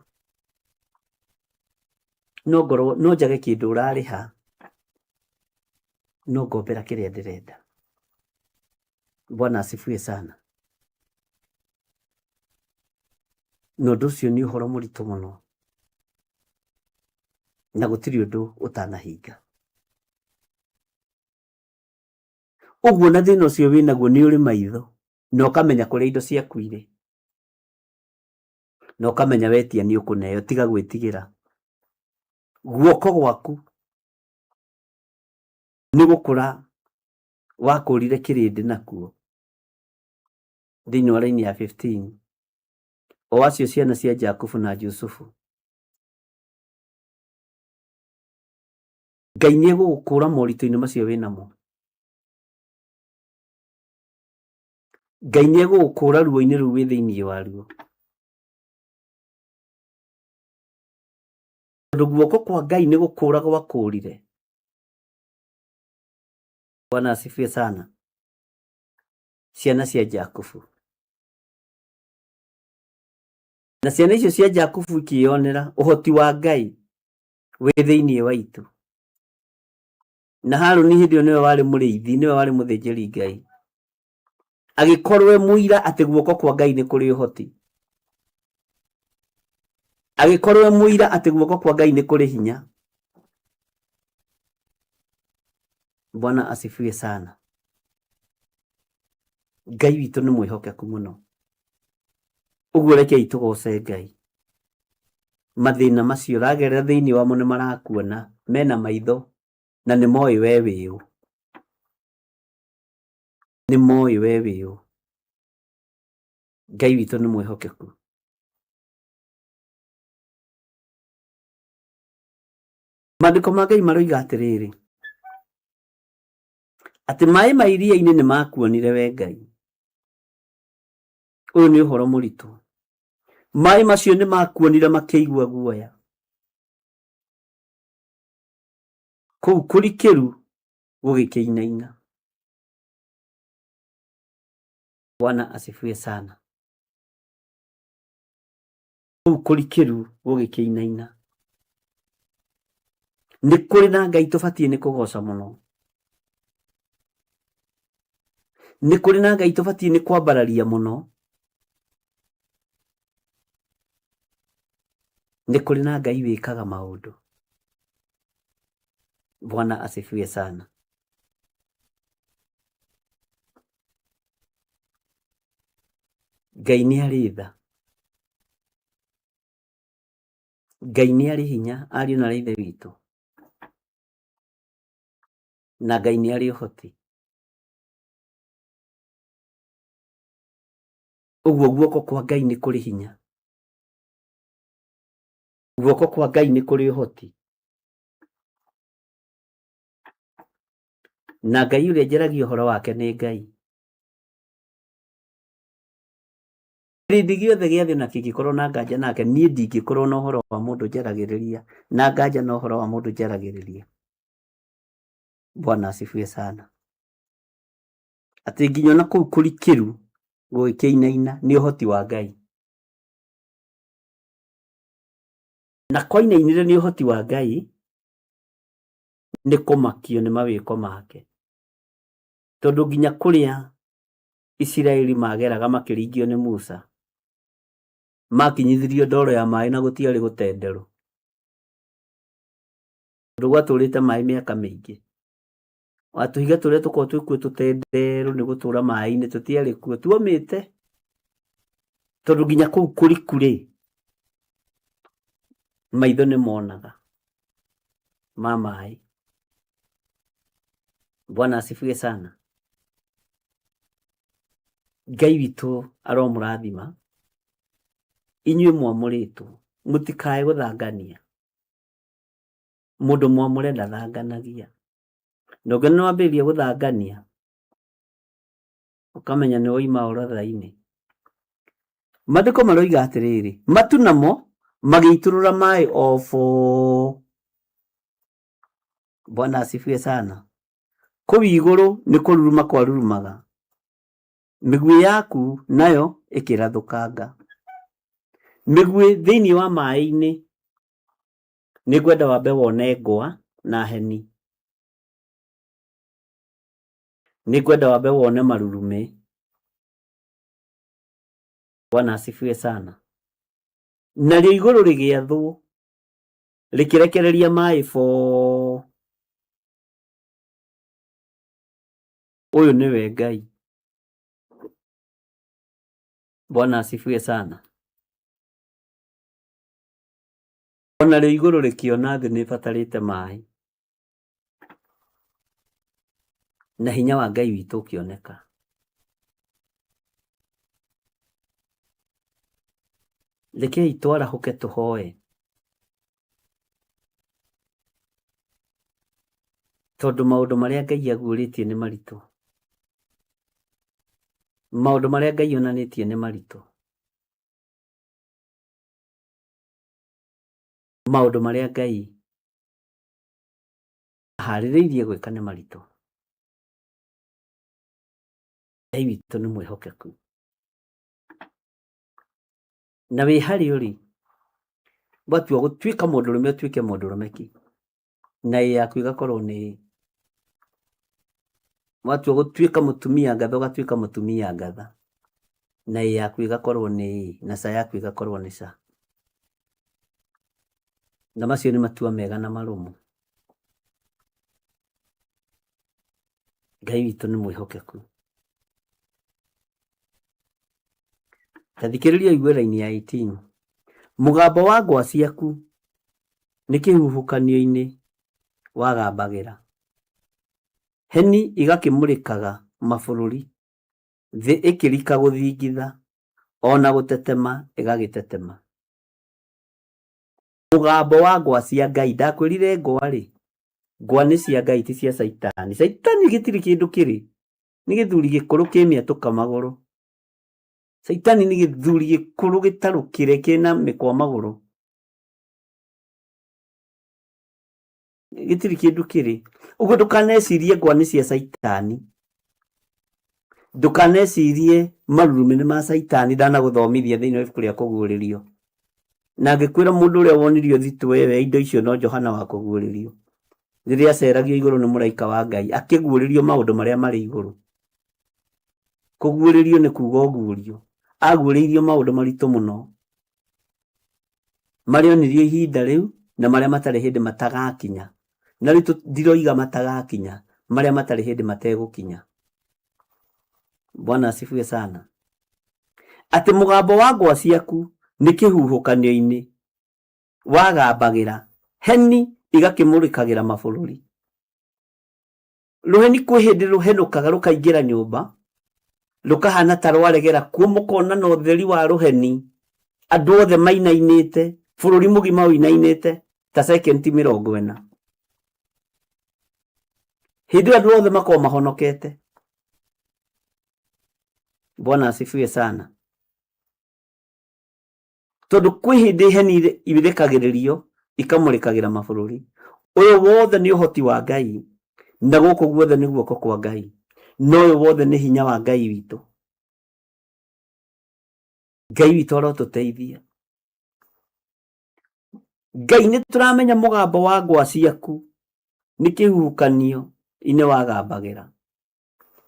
S11: no ngorwo no njage kĩndũ ũrarĩha, no ngombera kĩrĩa ndĩrenda. Bwana asifiwe sana. No ũndũ ũcio nĩ ũhoro mũritũ mũno, na gũtirĩ ũndũ ũtanahinga. Ũguo na thĩna ũcio wĩnaguo nĩ ũrĩ maitho, na ũkamenya kũrĩa indo ciaku irĩ, na ũkamenya wetia nĩ ũkũneo, tiga gwĩtigĩra. Guoko gwaku nĩ gũkũra wakũrire kĩrĩndĩ nakuo. Thĩinĩ wa raini ya 15 o acio ciana cia Jakubu na Jusufu, Ngai nĩ egũgũkũra moritũ-inĩ macio wĩnamo. Ngai nĩ egũgũkũra ruo-inĩ rũu wĩ thĩinĩ waruo, tondũ guoko kwa Ngai nĩ gũkũra gwakũrire. Bwana asifiwe sana. Ciana cia Jakubu, na ciana icio cia Jakubu ikĩonera ũhoti wa Ngai wĩ thĩinĩ waitũ. Na Harũni hĩndĩ ĩyo nĩwe warĩ mũrĩithi, nĩwe warĩ mũthĩnjĩri Ngai, agĩkorwo mũira atĩ guoko kwa Ngai nĩ kũrĩ ũhoti, agĩkorwo mũira atĩ guoko kwa Ngai nĩ kũrĩ hinya. Bwana asifiwe sana. Ngai witũ nĩ mwĩhokeku mũno. Ũguo rekei tũgoce Ngai. Mathĩna macio ũragerera thĩinĩ wamo nĩ marakuona, mena maitho na nĩ moĩ we wĩũ, nĩ moĩ we wĩũ. Ngai witũ nĩ mwĩhokeku. Maandĩko ma Ngai maroiga atĩrĩrĩ, ati mai ma iria-inĩ nĩ makuonire we Ngai. Ũyũ nĩ ũhoro mũritũ. Mai macio nĩ makuonire makĩigua guoya. Kũu kũrikĩru gũgĩkĩinaina. Bwana asifiwe sana. Kũu kũrikĩru gũgĩkĩinaina. Nĩ kũrĩ na Ngai tũbatiĩ nĩ kũgoca mũno. Nĩ kũrĩ na Ngai tũbatiĩ nĩ kwambararia mũno. Nĩ kũrĩ na Ngai wĩkaga maũndũ. Bwana asifiwe sana. Ngai nĩ arĩ tha. Ngai nĩ arĩ hinya, ariũ na ithe witũ. Na Ngai nĩ arĩ ũhoti. Ũguo guoko kwa Ngai nĩ kũrĩ hinya. Guoko kwa Ngai nĩ kũrĩ ũhoti. Na Ngai ũrĩa njaragia ũhoro wake nĩ Ngai. Gĩrindi gĩothe gĩa thĩ na kĩngĩkorwo na nganja nake, niĩ ndingĩkorwo na ũhoro wa mũndũ njaragĩrĩria, na nganja na ũhoro wa mũndũ njaragĩrĩria. Bwana asifiwe sana. Atĩ nginya na kũu kũrikĩru gũgĩkĩinaina nĩ ũhoti wa Ngai. Na kwainainire nĩ ũhoti wa Ngai, nĩ kũmakio nĩ mawĩko make. Tondũ nginya kũrĩa Isiraeli mageraga makĩringio nĩ Musa, makinyithirio ndoro ya maĩ na gũtiarĩ gũtenderwo. Tondũ gwatũrĩte maĩ mĩaka mĩingĩ. Watũhiga tũrĩa tũkorwo twĩkuo tũtenderwo nĩ gũtũra maĩ-inĩ tũtiarĩ kuo, tuomĩte. Tondũ nginya kũu kũriku rĩ, maitho nĩ monaga ma maĩ. Bwana asifiwe sana. Ngai witũ aromũrathima. Inyuĩ mwamũrĩtwo, mũtikae gũthangania. Mũndũ mwamũre ndathanganagia. Ndũngĩona nĩ wambĩrĩria gũthangania, ũkamenya nĩ woima ũratha-inĩ. Maandĩko maroiga atĩrĩrĩ, matu namo magĩitũrũra maĩ ofo. Bwana asifiwe sana. Kũu igũrũ nĩ kũruruma kwarurumaga. Mĩguĩ yaku nayo ĩkĩrathũkanga. Mĩguĩ thĩinĩ wa maĩ-inĩ nĩ ngwenda wambe wone ngwa na heni. Nĩ ngwenda wambe wone marurume. Bwana asifiwe sana. Narĩo igũrũ rĩgĩathwo rĩkĩrekereria maĩ fo. Ũyũ nĩwe Ngai. Bwana asifiwe sana. Ona rĩo igũrũ rĩkĩona thĩ nĩ ĩbatarĩte maĩ, na hinya wa Ngai witũ ũkĩoneka. Rekei twarahũke tũhoe. Tondũ maũndũ marĩa Ngai aguũrĩtie nĩ maritũ. Maũndũ marĩa Ngai onanĩtie nĩ maritũ. Maũndũ marĩa Ngai aharĩrĩirie gwĩka nĩ maritũ. Ngai witũ nĩ mwĩhokeku. Na wĩ harĩ ũrĩ, watua gũtuĩka mũndũrũme ũtuĩke mũndũrũmeki, na yaku ĩgakorwo nĩ. Watua gũtuĩka mũtumia ngatha ũgatuĩka mũtumia ngatha, na yaku ĩgakorwo nĩ, na ca yaku ĩgakorwo nĩ ca. Na macio nĩ matua mega na marũmu. Ngai witũ nĩ mwĩhokeku. Tathikĩrĩria igue raini ya 18. Mũgambo wa ngwa ciaku nĩ kĩhuhũkanio-inĩ wagambagĩra. Heni igakĩmũrĩkaga mabũrũri, thĩ ĩkĩrika gũthingitha, ona gũtetema ngwa nĩ cia Ngai ti cia Saitani. Saitani gĩtirĩ kĩndũ kĩrĩ, nĩ gĩthuri gĩkũrũ kĩmĩatũka magũrũ. Saitani nĩ gĩthuri gĩkũrũ gĩtarũkĩre kĩna mĩkwa magũrũ, gĩtirĩ kĩndũ kĩrĩ. Ũguo ndũkanecirie ngwa nĩ cia Saitani, ndũkanecirie marurumĩ nĩ ma Saitani. Ndanagũthomithia thĩinĩ wa ibuku rĩa kũguũrĩrio, na ngĩkwĩra mũndũ ũrĩa wonirio thitoo ĩyo indo icio no Johana wa kũguũrĩrio, rĩrĩa aceragio igũrũ nĩ mũraika wa Ngai akĩguũrĩrio maũndũ marĩa marĩ igũrũ. Kũguũrĩrio nĩ kuuga ũguũrio, aguũrĩirio maũndũ maritũ mũno marĩa onirio ihinda rĩu na marĩa matarĩ hĩndĩ matagakinya, na rĩu ndiroiga matagakinya, marĩa matarĩ hĩndĩ mategũkinya. Bwana asifiwe sana. Atĩ mũgambo wa ngwa ciaku nĩ kĩhuhũkanio-inĩ wagambagĩra, heni igakĩmũrĩkagĩra mabũrũri. Rũheni kwĩ hĩndĩ rũhenũkaga rũkaingĩra nyũmba, rũkahana ta rwaregera kuo, mũkona na ũtheri wa rũheni, andũ othe mainainĩte, bũrũri mũgima ũinainĩte ta sekendi 40. Hĩndĩ andũ othe makorwo mahonokete. Bwana asifiwe sana. Tondũ kwĩ hĩndĩ heni irĩkagĩrĩrio ikamũrĩkagĩra mabũrũri. Ũyũ wothe nĩ ũhoti wa Ngai, na gũkũ guothe nĩ guoko kwa Ngai, no ũyũ wothe nĩ hinya wa Ngai witũ. Ngai witũ arotũteithia. Ngai nĩ tũramenya mũgambo wa ngwa ciaku nĩ kĩhuhũkanio-inĩ wagambagĩra,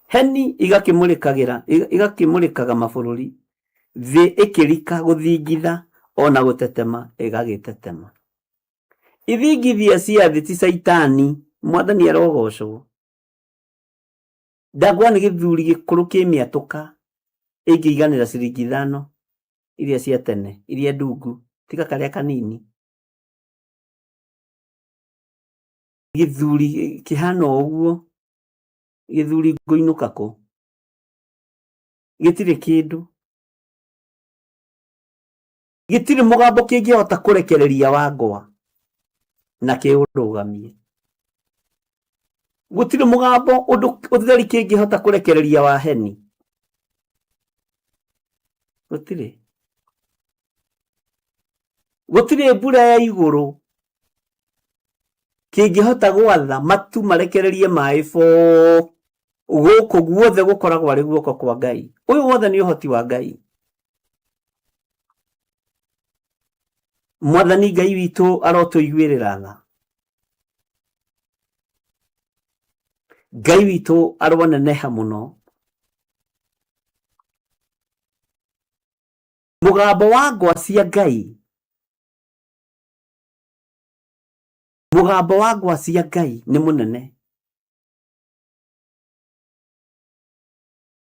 S11: heni igakĩmũrĩkaga mabũrũri, thĩ ĩkĩrika gũthingitha ona gũtetema ĩgagĩtetema. Ithingithia cia thĩ ti Saitani, Mwathani arogocwo. Ndagwa nĩ gĩthuri gĩkũrũ kĩmĩatũka ĩngĩiganĩra ciringi 5 iria cia tene, iria ndungu, tiga karĩa kanini. Gĩthuri kĩhana ũguo, gĩthuri ngũinũka kũ, gĩtirĩ kĩndũ, gĩtirĩ mũgambo kĩngĩhota kũrekereria wa ngwa na kĩũrũgamie. Gũtirĩ mũgambo ũtheri kĩngĩhota kũrekereria wa heni, gũtirĩ. Gũtirĩ mbura ya igũrũ kĩngĩhota gwatha matu marekererie maĩ boo. Gũkũ guothe gũkoragwo arĩ guoko kwa Ngai. Ũyũ wothe nĩ ũhoti wa Ngai. Mwathani Ngai witũ arotũiguĩrĩra tha. Ngai witũ aroneneha mũno. Mũgambo wa ngwa cia Ngai, mũgambo wa ngwa cia Ngai nĩ mũnene,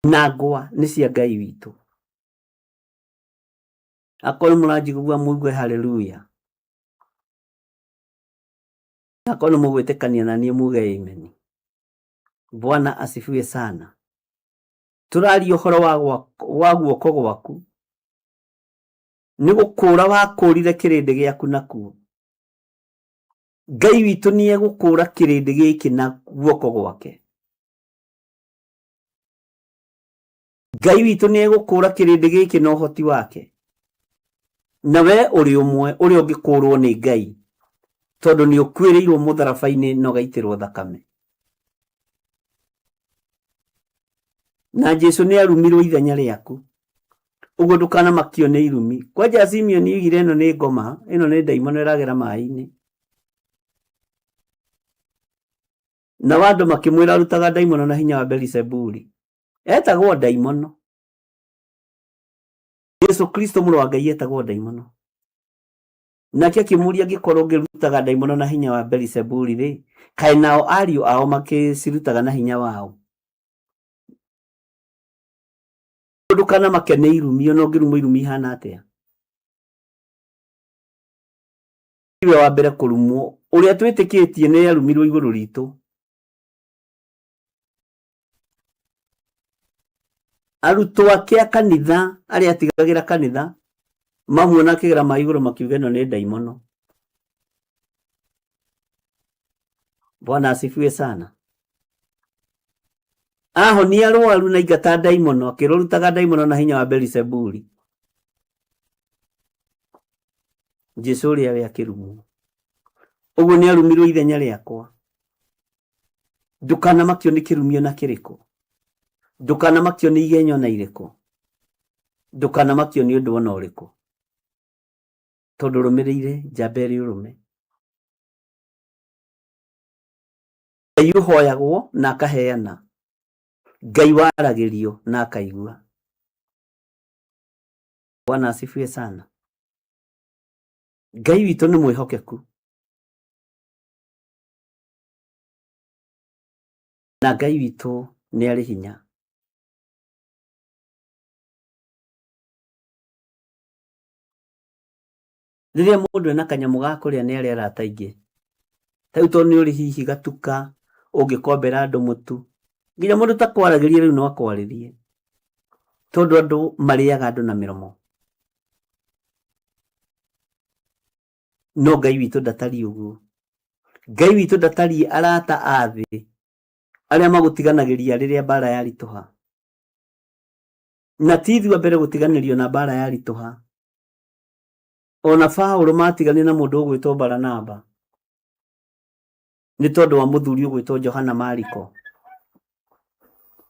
S11: na ngwa nĩ cia Ngai witũ. Akorwo mũranjigua muigue haleluya. Akorwo mũgwĩtĩkania na niĩ muge amen. Bwana asifiwe sana. Tũraria ũhoro wa guoko gwaku, nĩ gũkũũra wakũũrire kĩrĩndĩ gĩaku nakuo. Ngai witũ nĩ egũkũũra kĩrĩndĩ gĩkĩ na guoko gwake. Ngai witũ nĩ egũkũũra kĩrĩndĩ gĩkĩ na ũhoti wake. Na we ũrĩ ũmwe ũrĩa ũngĩkũũrwo nĩ Ngai, tondũ nĩ ũkuĩrĩirwo mũtharaba-inĩ na ũgaitĩrwo thakame. Na Jesũ nĩ arumirwo ithenya rĩaku, ũguo ndũkanamakio nĩ irumi. Kwanja Simeoni oigire ĩno nĩ ngoma, ĩno nĩ ndaimono ĩragera maĩ-inĩ. Na andũ makĩmwĩra arutaga ndaimono na hinya wa Beelzebuli. Etagwo ndaimono. Yesu Kristo mũrũ wa Ngai etagwo ndaimono. Nake akĩmũria angĩkorwo ngĩrutaga ndaimono na hinya wa Beelzebuli rĩ, kaĩ nao ariũ ao makĩcirutaga na hinya wao? Ndũkana make nĩ irumi, ona ũngĩrumwo irumi ihana atĩa. Iwe wa mbere kũrumwo, ũrĩa twĩtĩkĩtie nĩ arumirwo igũrũ ritũ. Arutwo ake a kanitha arĩa atigagĩra kanitha mamuona akĩgera maĩ igũrũ makiuga ĩno nĩ ndaimono. Bwana asifiwe sana. Ahonia arwaru na ingata daimono, akirorutaga daimono na hinya wa Beelzebuli. Jesu ria we akirumu. Uguo ni arumirwo ithenya riakwa. Ndukana makio ni kirumio na kiriko. Ndukana makio ni igenyo na iriko. Ndukana makio ni undu wona uriko. Tondu rumirire jaberi urume. Ngai uhoyagwo na akaheana. Ngai waragirio na akaigua. Bwana asifiwe sana. Ngai witũ nĩ mwĩhokeku. Na Ngai witũ nĩ arĩ hinya. Rĩrĩa mũndũ ena kanyamũ ga kũrĩa nĩ arĩa arata aingĩ. Ta rĩu tondũ nĩ ũrĩ hihi gatuka ũngĩkombera andũ mũtu. Nginya mũndũ ta kwaragĩria rĩu no akwarĩrie. Tondũ andũ marĩaga andũ na mĩromo. No Ngai witũ ndatari ũguo. Ngai witũ ndatari arata a thĩ arĩa magũtiganagĩria rĩrĩa mbara yaritũha. Na ti ithuĩ wa mbere gũtiganĩrio na mbara yaritũha. Ona Paulo matiganire na mũndũ ũgwĩtwo Baranaba. Nĩ tondũ wa mũthuri ũgwĩtwo Johana Mariko.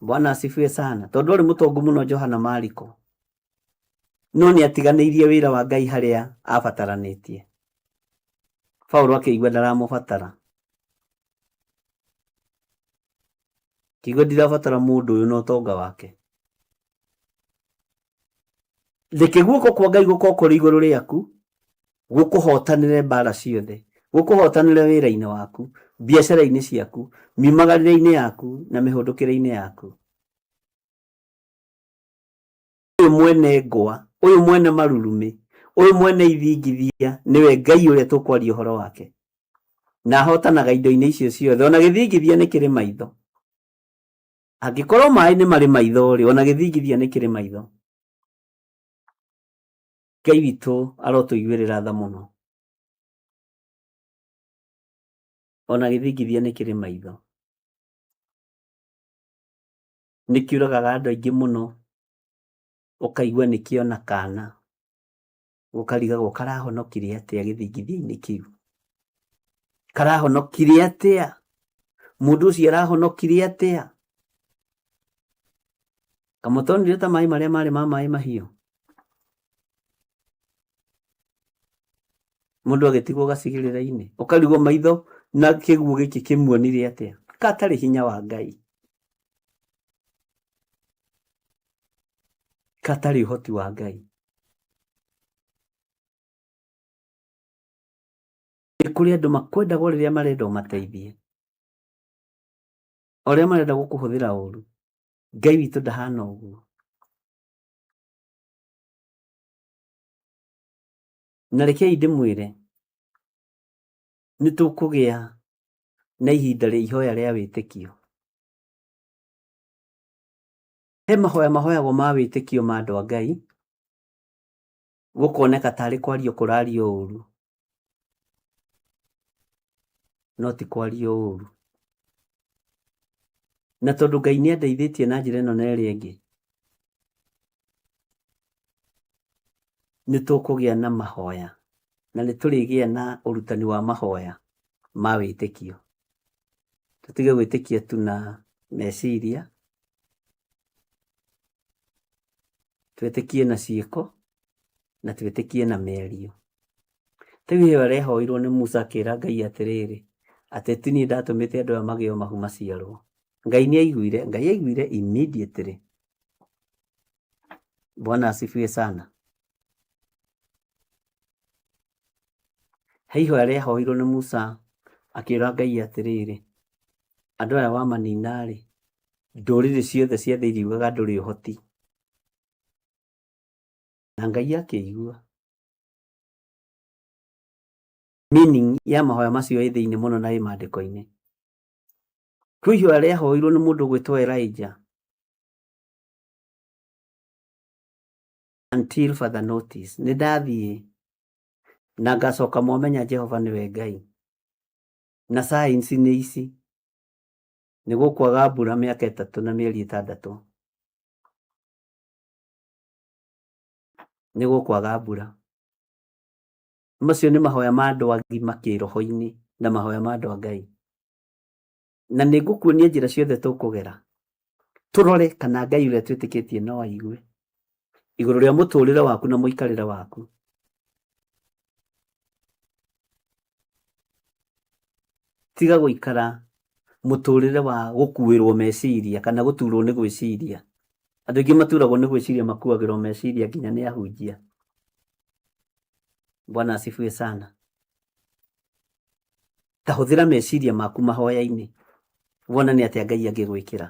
S11: Bwana asifiwe sana. Tondũ arĩ mũtongu mũno Johana Mariko. No nĩ atiganĩirie wĩra wa Ngai harĩa abataranĩtie. Paulo akĩigua ndaramũbatara. Kiugo ndirabatara mũndũ ũyũ no tonga wake. Reke guoko kwa Ngai gũkorwo kũrĩ igũrũ rĩaku, gũkũhotanĩre mbara ciothe, gũkũhotanĩre wĩra-inĩ waku, biacara-inĩ ciaku, miumagarĩre-inĩ yaku na mĩhũndũkĩre-inĩ yaku. Ũyũ mwene ngwa, ũyũ mwene marurumĩ, ũyũ mwene ithingithia nĩwe Ngai ũrĩa tũkwaria ũhoro wake. Na ahotanaga indo-inĩ icio ciothe, ona gĩthingithia nĩ kĩrĩ maitho. Angĩkorwo maĩ nĩ marĩ maitho rĩ, ona gĩthingithia nĩ kĩrĩ maitho. Ngai witũ arotũiguĩrĩra tha mũno. Ona gĩthingithia nĩ kĩrĩ maitho. Nĩ kiuragaga andũ aingĩ mũno, ũkaigua nĩkĩona kana. Gũkarigagwo karahonokire atĩa gĩthingithia-inĩ kĩu. Karahonokire atĩa? Mũndũ ũcio arahonokire atĩa? Kamũtonire ta maĩ marĩa marĩ ma maĩ mahiũ. Mũndũ agĩtigwo gacigĩrĩra-inĩ. Ũkarigwo maitho na kĩguũ gĩkĩ kĩmuonire atĩa? Katarĩ hinya wa Ngai. Katarĩ ũhoti wa Ngai. Nĩ kũrĩ andũ makwendagwo rĩrĩa marenda ũmateithie. O rĩrĩa marenda gũkũhũthĩra ũru. Ngai witũ ndahana ũguo. Na rekei ndĩmwĩre, nĩ tũkũgĩa na ihinda rĩa ihoya rĩa wĩtĩkio. He mahoya mahoyagwo ma wĩtĩkio ma andũ a Ngai, gũkoneka tarĩ kwario kũrario ũru. No ti kwario ũru. Na tondũ Ngai nĩ andeithĩtie na njĩra ĩno na ĩrĩa ĩngĩ, nĩ tũkũgĩa na mahoya na nĩ tũrĩgĩa na ũrutani wa mahoya ma wĩtĩkio. Tũtige gwĩtĩkia tu na meciria, twĩtĩkie na ciĩko na twĩtĩkie na mĩario. Rĩu ĩyo arehoirwo nĩ Musa akĩra Ngai atĩrĩrĩ, atĩ ti niĩ ndatũmĩte andũ aya magĩe mahu maciarwo. Ngai nĩ aiguire, Ngai aiguire immediately. Bwana asifiwe sana. He ihoya rĩahoirwo nĩ Musa akĩra Ngai atĩrĩrĩ, andũ aya wamanina rĩ, ndũrĩrĩ ciothe cia thĩ iriugaga ndũrĩ ũhoti. Na Ngai akĩigua. Meaning ya mahoya macio ĩ thĩinĩ mũno na ĩ maandĩko-inĩ. Kwĩ ihoya rĩahoirwo nĩ mũndũ gwĩtwo Elijah. Until further notice. Nĩ ndathiĩ na ngacoka mwamenya Jehova nĩwe Ngai.
S2: na science nĩ ici nĩ gũkwaga mbura mĩaka 3 na mĩeri 6 nĩ gũkwaga mbura. Macio nĩ mahoya ma andũ agima kĩroho-inĩ na mahoya ma andũ a Ngai, na nĩ ngũkuonia njĩra ciothe tũkũgera tũrore kana Ngai ũrĩa twĩtĩkĩtie no aigue igũrũ rĩa mũtũrĩre waku na mũikarĩre waku. Tiga gũikara mũtũrĩre wa gũkuĩrwo meciria kana gũturwo nĩ gwĩciria. Andũ aingĩ maturagwo nĩ gwĩciria makuagĩrwo meciria nginya nĩ ahunjia. Bwana asifiwe sana. Ta hũthĩra meciria maku mahoya-inĩ, wona nĩ atĩa Ngai angĩgwĩkĩra.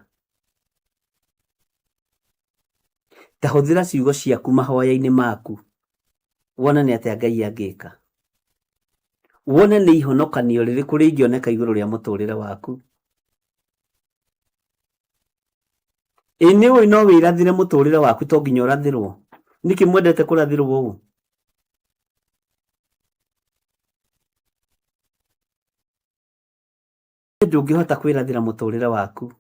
S2: Ta hũthĩra ciugo ciaku mahoya-inĩ maku, wona nĩ atĩa Ngai angĩka. Wona nĩ ihonokanio rĩrĩkũ rĩngĩoneka igũrũ rĩa mũtũrĩre waku. Nĩ ũĩ no wĩrathĩre mũtũrĩre waku to nginya ũrathĩrwo. Nĩkĩ mwendete kũrathĩrwo ũũ? Ndũngĩhota kwĩrathĩra mũtũrĩre waku.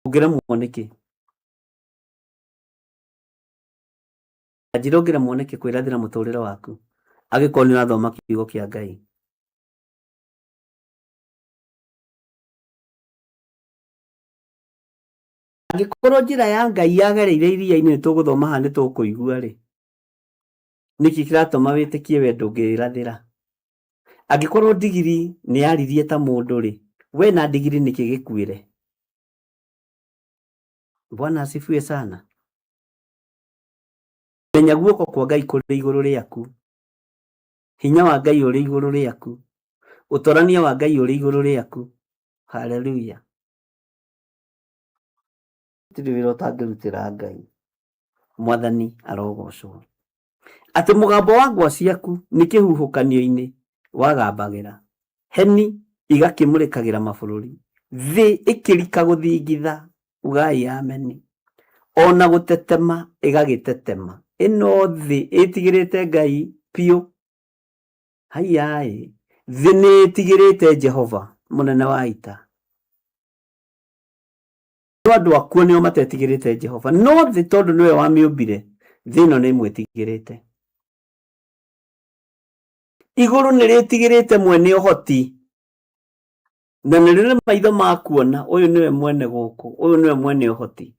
S2: Ũngĩremwo nĩkĩ? Njĩra ũngĩremwo nĩkĩ kwĩrathĩra mũtũrĩre waku angĩkorwo nĩ ũrathoma kiugo kĩa Ngai. Angĩkorwo njĩra ya Ngai yagereire iria-inĩ nĩ tũgũthoma haha nĩ tũkũigua rĩ, nĩkĩ kĩratũma wĩtĩkie we ndũngĩrathĩra? Angĩkorwo ndigiri nĩ yaririe ta mũndũ rĩ, we na ndigiri nĩkĩ gĩkuĩre? Bwana asifiwe sana. Menya guoko kwa Ngai kũrĩ igũrũ rĩaku, hinya wa Ngai ũrĩ igũrũ rĩaku, ũtorania wa Ngai ũrĩ igũrũ rĩaku. Haleluya. Tũtirĩ wĩra ũtangĩrutĩra Ngai. Mwathani arogocwo. Atĩ mũgambo wa ngwa ciaku nĩ kĩhuhũkanio-inĩ wagambagĩra, heni igakĩmũrĩkagĩra mabũrũri, thĩ ĩkĩrika gũthingitha, ugai ameni. Ona gũtetema ĩgagĩtetema, ĩno thĩ ĩtigĩrĩte Ngai piũ. Haiai, thĩ nĩ ĩtigĩrĩte Jehova mũnene wa ita. Andũ akuo nĩo matetigĩrĩte Jehova, no thĩ tondũ nĩwe wamĩũmbire, thĩ ĩno nĩ ĩmwĩtigĩrĩte. Igũrũ nĩ rĩtigĩrĩte mwene ũhoti, na nĩ rĩrĩ maitho ma kuona ũyũ nĩwe mwene gũkũ, ũyũ nĩwe mwene ũhoti.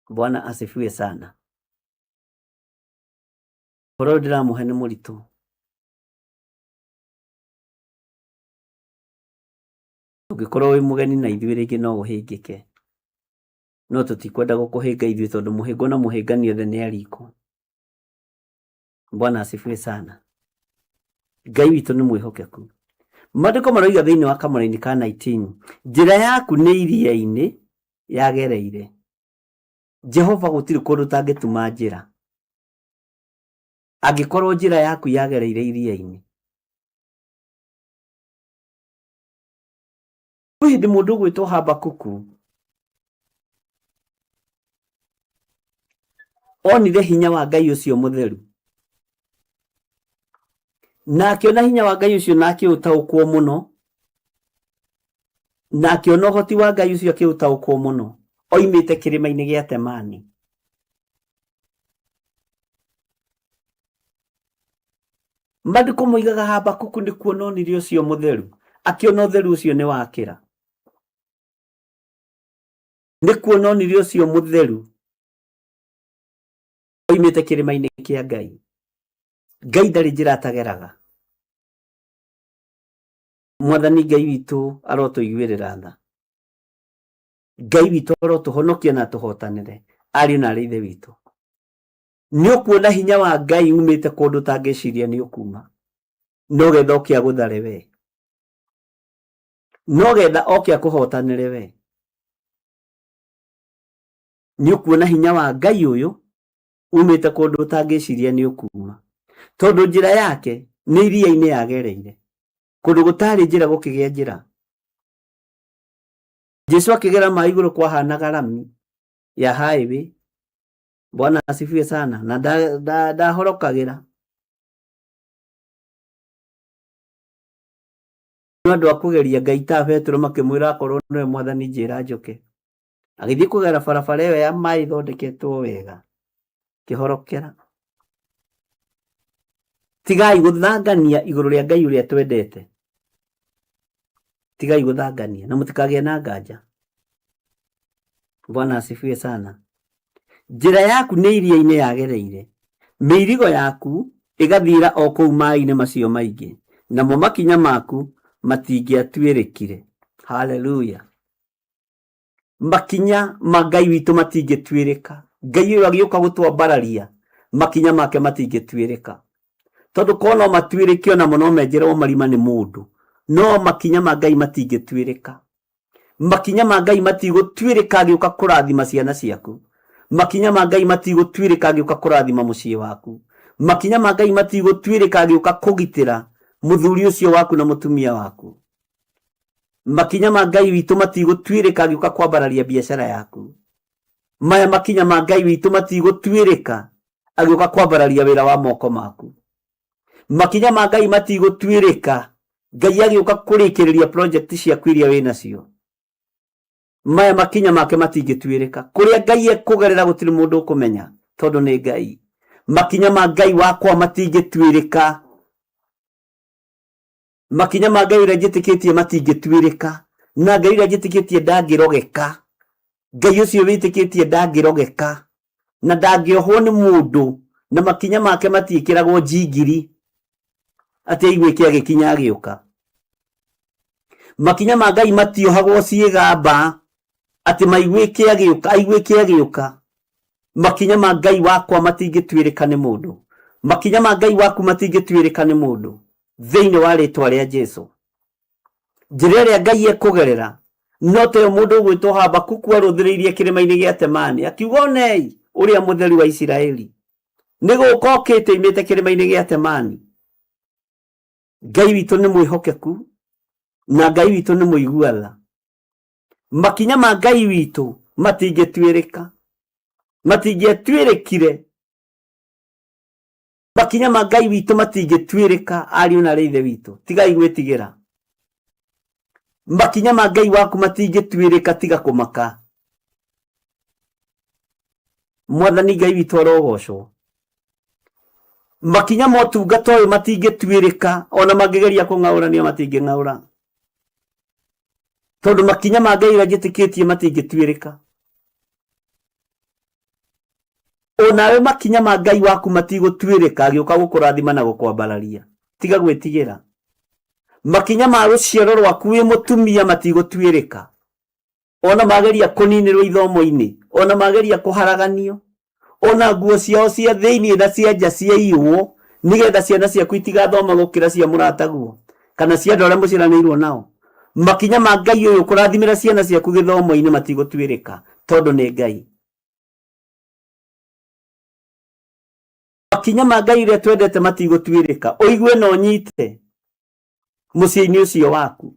S2: Bwana asifiwe sana. Ũhoro ndĩramũhe nĩ mũritũ. Ũngĩkorwo wĩ mũgeni na ithuĩ rĩngĩ no ũhĩngĩke, no tũtikwenda gũkũhĩnga ithuĩ tondũ mũhĩngo na mũhĩngani othe nĩ ariko. Bwana asifiwe sana. Ngai witũ nĩ mwĩhokeku. Maandĩko maroiga thĩinĩ wa Kamũra-inĩ ka 19, njĩra yaku nĩ iria-inĩ yagereire. Jehova gũtirĩ kũndũ ũtangĩtuma njĩra. Angĩkorwo njĩra yaku yagereire iria-inĩ. Kwĩ hĩndĩ mũndũ ũgwĩtwo Habakuku onire hinya wa Ngai ũcio mũtheru, na akĩona hinya wa Ngai ũcio na akĩũtaũkwo mũno, na akĩona ũhoti wa Ngai ũcio akĩũtaũkwo mũno, oimĩte kĩrĩma-inĩ gĩa Temani. Maandĩko moigaga Habakuku nĩ kuona onire ũcio mũtheru, akĩona ũtheru ũcio nĩ wakĩra. Nĩ kuona onire ũcio mũtheru, oimĩte kĩrĩma-inĩ kĩa Ngai. Ngai ndarĩ njĩra atageraga. Mwathani Ngai witũ arotũiguĩrĩra tha. Ngai witũ arotũhonokia na tũhotanĩre, ariũ na aarĩ a Ithe witũ. Nĩ ũkuona hinya wa Ngai umĩte kũndũ ũtangĩciria nĩ ũkuma, no getha oke agũthare we, no getha oke akũhotanĩre we. Nĩ ũkuona hinya wa Ngai ũyũ umĩte kũndũ ũtangĩciria nĩ ũkuma, tondũ njĩra yake nĩ iria-inĩ yagereire, kũndũ gũtarĩ njĩra gũkĩgĩa njĩra. Jesũ akĩgera maaĩ igũrũ kwahanaga rami ya highway. Bwana asifiwe sana, na ndahorokagĩra.
S11: andu akugeria Ngai ta Petro makimwira akorwo niwe mwathani njira njoke agithii kugera barabara iyo ya mai thondeketwo wega kihorokera tigai guthangania iguru ria Ngai uria twendete tigai guthangania na mutikagie na nganja. Bwana asifiwe sana. Njira yaku ni iria-ini yagereire, mirigo yaku igathira o kou mai-ini macio maingi, namo makinya maku matingiatuirikire. Haleluya. Makinya ma Ngai witu matingituirika. Ngai uyu agiuka gutwambararia makinya make matingituirika, tondu kono matuirikio na muno menjerwo marima ni mundu, no makinya ma Ngai matingituirika. Makinya ma Ngai matigutwirika agiuka kurathima ciana ciaku. Makinya ma Ngai matigutwirika agiuka kurathima mucii waku. Makinya ma Ngai matigutwirika agiuka kugitira muthuri ucio waku na mutumia waku. Makinya ma Ngai witu matigutwirika agiuka kwambararia biashara yaku. Maya makinya ma Ngai witu matigutwirika agiuka kwambararia wira wa moko maku. Makinya ma Ngai matigutwirika Ngai agiuka kurikiriria project ciaku iria wina cio. Maya makinya make matingituirika. Kuria Ngai ekugerera gutiri mundu ukumenya, tondu ni Ngai. Makinya ma Ngai wakwa matingituirika. Makinya ma Ngai uria njitikitie matingituirika. Na Ngai uria njitikitie ndangirogeka. Ngai ucio witikitie ndangirogeka na ndangiohwo ni mundu, na makinya make matiikiragwo njingiri ati igwiki agikinya agiuka. Makinya ma Ngai matiohagwo ciigamba ati maigwiki agiuka. Makinya ma Ngai wakwa matingituirika ni mundu. Makinya ma Ngai waku matingituirika ni mundu thiini wa ritwa ria Jesu. Njira ria Ngai ekugerera no te mundu gwitwo Habakuku aruthiriirie kirima-ini gia Temani akiuga nei uria mutheri wa Isiraeli nigukokite imite kirima-ini gia Temani. Ngai witu ni mwihokeku na Ngai witu ni muiguatha. Makinya ma Ngai witu matingituirika, matingituirikire. Makinya ma Ngai witu matingituirika ariu na rithe witu, tigai gwitigira. Makinya ma Ngai waku matingituirika, tiga kumaka. Mwathani Ngai witu arogocwo. Makinya motungata uyu matingituirika, ona mangigeria kung'aurania matinging'aura, tondu makinya ma Ngai uria njitikitie matingituirika. Onawe makinya ma Ngai waku matigutwirika agiuka gukurathima na gukwambararia, tiga gwitigira. Makinya ma ruciaro rwaku wi mutumia matigutwirika, ona mageria kuninirwo ithomo-ini, ona mageria kuharaganio, ona nguo ciao cia thiini na cia nja ciaiywo nigetha ciana ciaku itigathoma gukira cia murataguo kana cia andu aria muciranirwo nao. Makinya ma Ngai uyu kurathimira ciana ciaku githomo-ini matigutwirika, tondu ni Ngai. Makinya ma Ngai uria twendete matigutwirika, uigue no nyite mucii-ini ucio waku.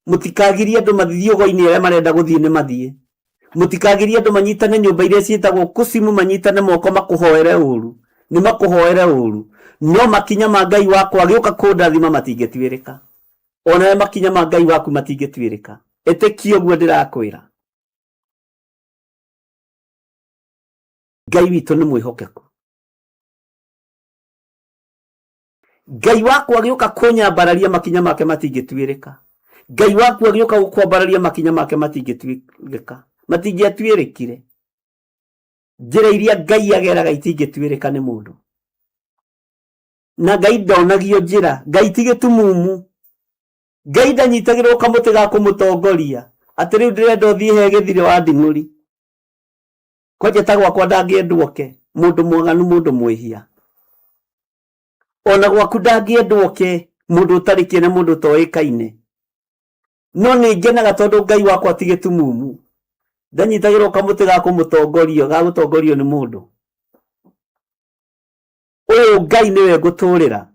S11: Mutikagirie andu mathithio go-ini aria marenda guthie ni mathie. Mutikagirie andu manyitane nyumba iria cietagwo kusimu, manyitane moko makuhoere uru, ni makuhoere uru. No makinya ma Ngai wakwa agiuka kundathima matingituirika. Ona makinya ma Ngai waku matingituirika. Etekio guo ndirakwira. Ngai witu ni mwihokeku. Ngai wakwa agiuka kunyambararia makinya make matingituirika. Ngai wakwa agiuka gukwambararia makinya make matingituirika, matingiatuirikire. Njira iria Ngai ageraga itingituirika ni mundu. Na Ngai ndonagio njira, Ngai ti gitumumu. Ngai ndanyitagirwo kamuti ga kumutongoria ati riu ndirenda uthie he githire wa nding'uri. Kwajeta gwakwa ndangiendwoke mundu mwaganu, mundu mwihia. Ona gwaku ndangiendwoke mundu utari kiene, mundu toikaine. No ni ngenaga tondu Ngai wakwa ti gitumumu, ndanyitagirwo kamuti ga kumutongorio, ga gutongorio ni mundu. Uyu Ngai niwe nguturira,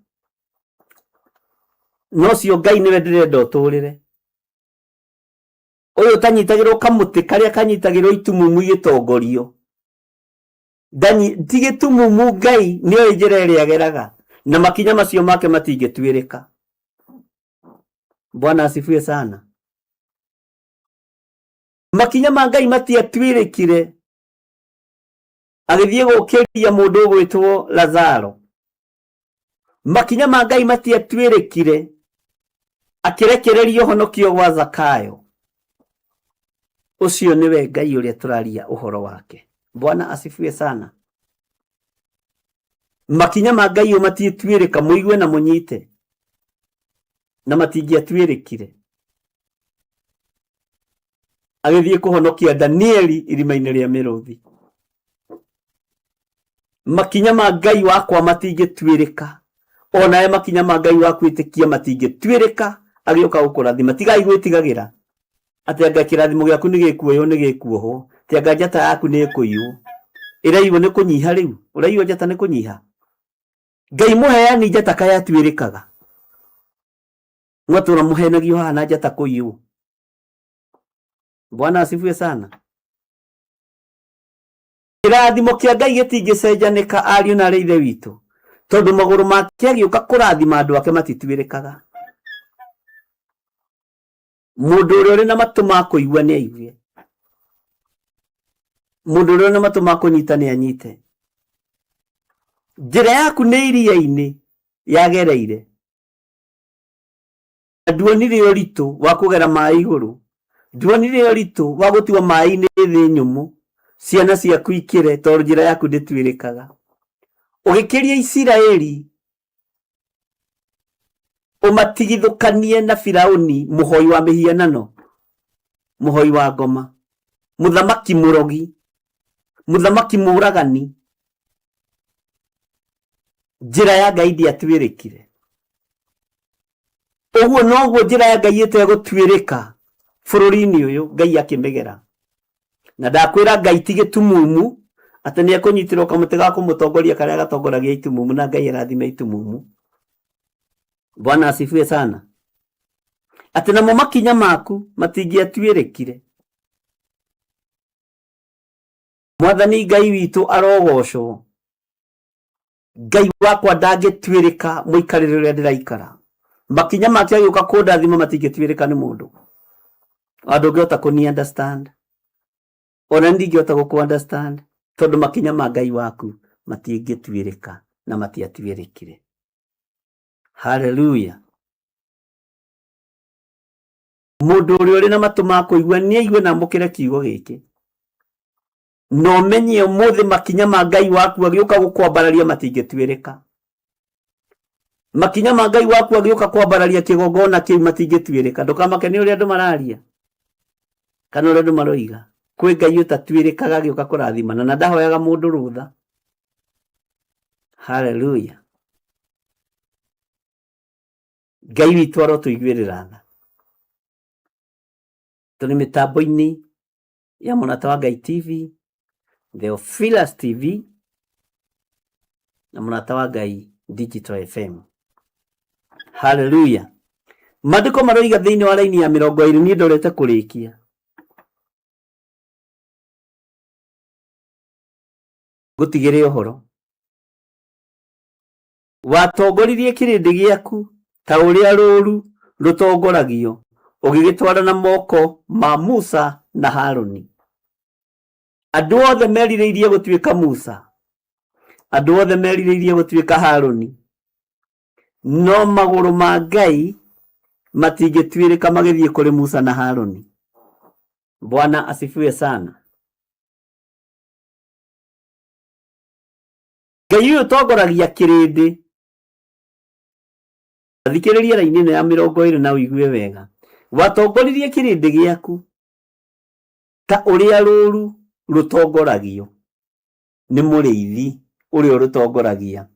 S11: no cio Ngai niwe ndirenda uturire. Uyu tanyitagirwo kamuti karia kanyitagirwo itumumu gitongorio. Ti gitumumu. Ngai niyo njira iria ageraga, na makinya macio make matingĩtuĩrĩka. Bwana asifiwe sana. Makinya ma Ngai matiatuĩrĩkire agĩthiĩ gũkĩria mũndũ ũgwĩtwo Lazaro. Makinya ma Ngai matiatuĩrĩkire akĩrekereria ũhonokio gwa Zakayo. Ũcio nĩwe Ngai ũrĩa tũraria ũhoro wake. Bwana asifiwe sana. Makinya ma Ngai matiatuĩrĩka, mũigue na mũnyite, na matingĩatuĩrĩkire agĩthiĩ kũhonokia Danieli irima-inĩ rĩa mĩrũthi. Makinya ma Ngai wakwa matingĩtuĩrĩka, onawe makinya ma Ngai waku ĩtĩkia matingĩtuĩrĩka agĩũka gũkũrathima. Tigai gwĩtigagĩra atĩ anga kĩrathimo gĩaku nĩ gĩkuoywo nĩ gĩkuohwo, ti anga njata yaku nĩ ĩkũiywo. Ĩraiywo nĩ kũnyiha rĩu, ũraiywo njata nĩ kũnyiha. Ngai mũheani njata kaya tuĩrĩkaga, mwatũra mũhenagio haha na njata kũiywo. Bwana asifiwe sana. Kĩrathimo kĩa Ngai gĩtingĩcenjanĩka ariũ na ithe witũ, tondũ magũrũ make agĩũka kũrathima andũ ake matituĩrĩkaga. Mũndũ ũrĩa ũrĩ na matũ ma kũigua nĩ aigue, mũndũ ũrĩa ũrĩ na matũ ma kũnyita nĩ anyite. Njĩra yaku nĩ iria-inĩ yagereire, nduonire ũritũ wa kũgera maaĩ igũrũ, nduonire ũritũ wa gũtua maaĩ-inĩ thĩ nyũmũ, ciana ciaku ikĩre tondũ njĩra yaku ndĩtuĩrĩkaga. Ũgĩkĩria Isiraeli ũmatigithũkanie na Firaũni, mũhoi wa mĩhianano, mũhoi wa ngoma, mũthamaki mũrogi, mũthamaki mũragani. Njĩra ya Ngai ndiatuĩrĩkire. Ũguo noguo njĩra ya Ngai ĩtegũtuĩrĩka bũrũri-inĩ ũyũ Ngai akĩmĩgera. Na ndakwĩra Ngai ti gĩtumumu atĩ nĩ ekũnyitĩrwo kamũtĩ ga kũmũtongoria karĩa gatongoragia itumumu, na Ngai arathime itumumu. Bwana asifiwe sana. Atĩ namo makinya maku matingĩatuĩrĩkire. Mwathani Ngai witũ arogocwo. Ngai wakwa ndangĩtuĩrĩka mũikarĩre ũrĩa ndĩraikara. Makinya make agĩũka kũndathima matingĩtuĩrĩka nĩ mũndũ. Andũ ngĩhota kũni understand, ona ndingĩhota gũkũ understand, tondũ makinya ma Ngai waku matingĩtuĩrĩka na matiatuĩrĩkire. Hallelujah. Mũndũ ũrĩa ũrĩ na matũ ma kũigua nĩ aigue na amũkĩre kiugo gĩkĩ. No menye ũmũthĩ makinya ma Ngai waku agĩũka gũkwambararia matingĩtuĩrĩka. Makinya ma Ngai waku agĩũka kwambararia kĩgongona kĩu matingĩtuĩrĩka. Ndũkamake nĩ ũrĩa andũ mararia kana ũrĩa andũ maroiga. Kwĩ Ngai ũtatuĩrĩkaga agĩũka kũrathimana, na ndahoyaga mũndũ rũtha. Hallelujah. Ngai witũ arotũiguĩrĩra tha. Tũrĩ mĩtambo-inĩ ya Mũrata wa Ngai TV, Theophilus TV na Mũrata wa Ngai Digital FM. Hallelujah. Maandĩko maroiga thĩinĩ wa raini ya 20 niĩ ndorete kũrĩkia. Gũtigĩre ũhoro. Watongoririe kĩrĩndĩ gĩaku ta ũrĩa rũũru rũtongoragio, ũgĩgĩtwara na moko ma Musa na Harũni. Andũ othe merirĩirie gũtuĩka Musa, andũ othe merirĩirie gũtuĩka Harũni, no magũrũ ma Ngai matingĩtuĩrĩka magĩthiĩ kũrĩ Musa na Harũni. Bwana asifiwe sana. Ngai ũyũ ũtongoragia kĩrĩndĩ, thikĩrĩria raini ya 20 na ũigue wega. Watongoririe kĩrĩndĩ gĩaku ta ũrĩa rũũru rũtongoragio nĩ mũrĩithi ũrĩa rũtongoragia,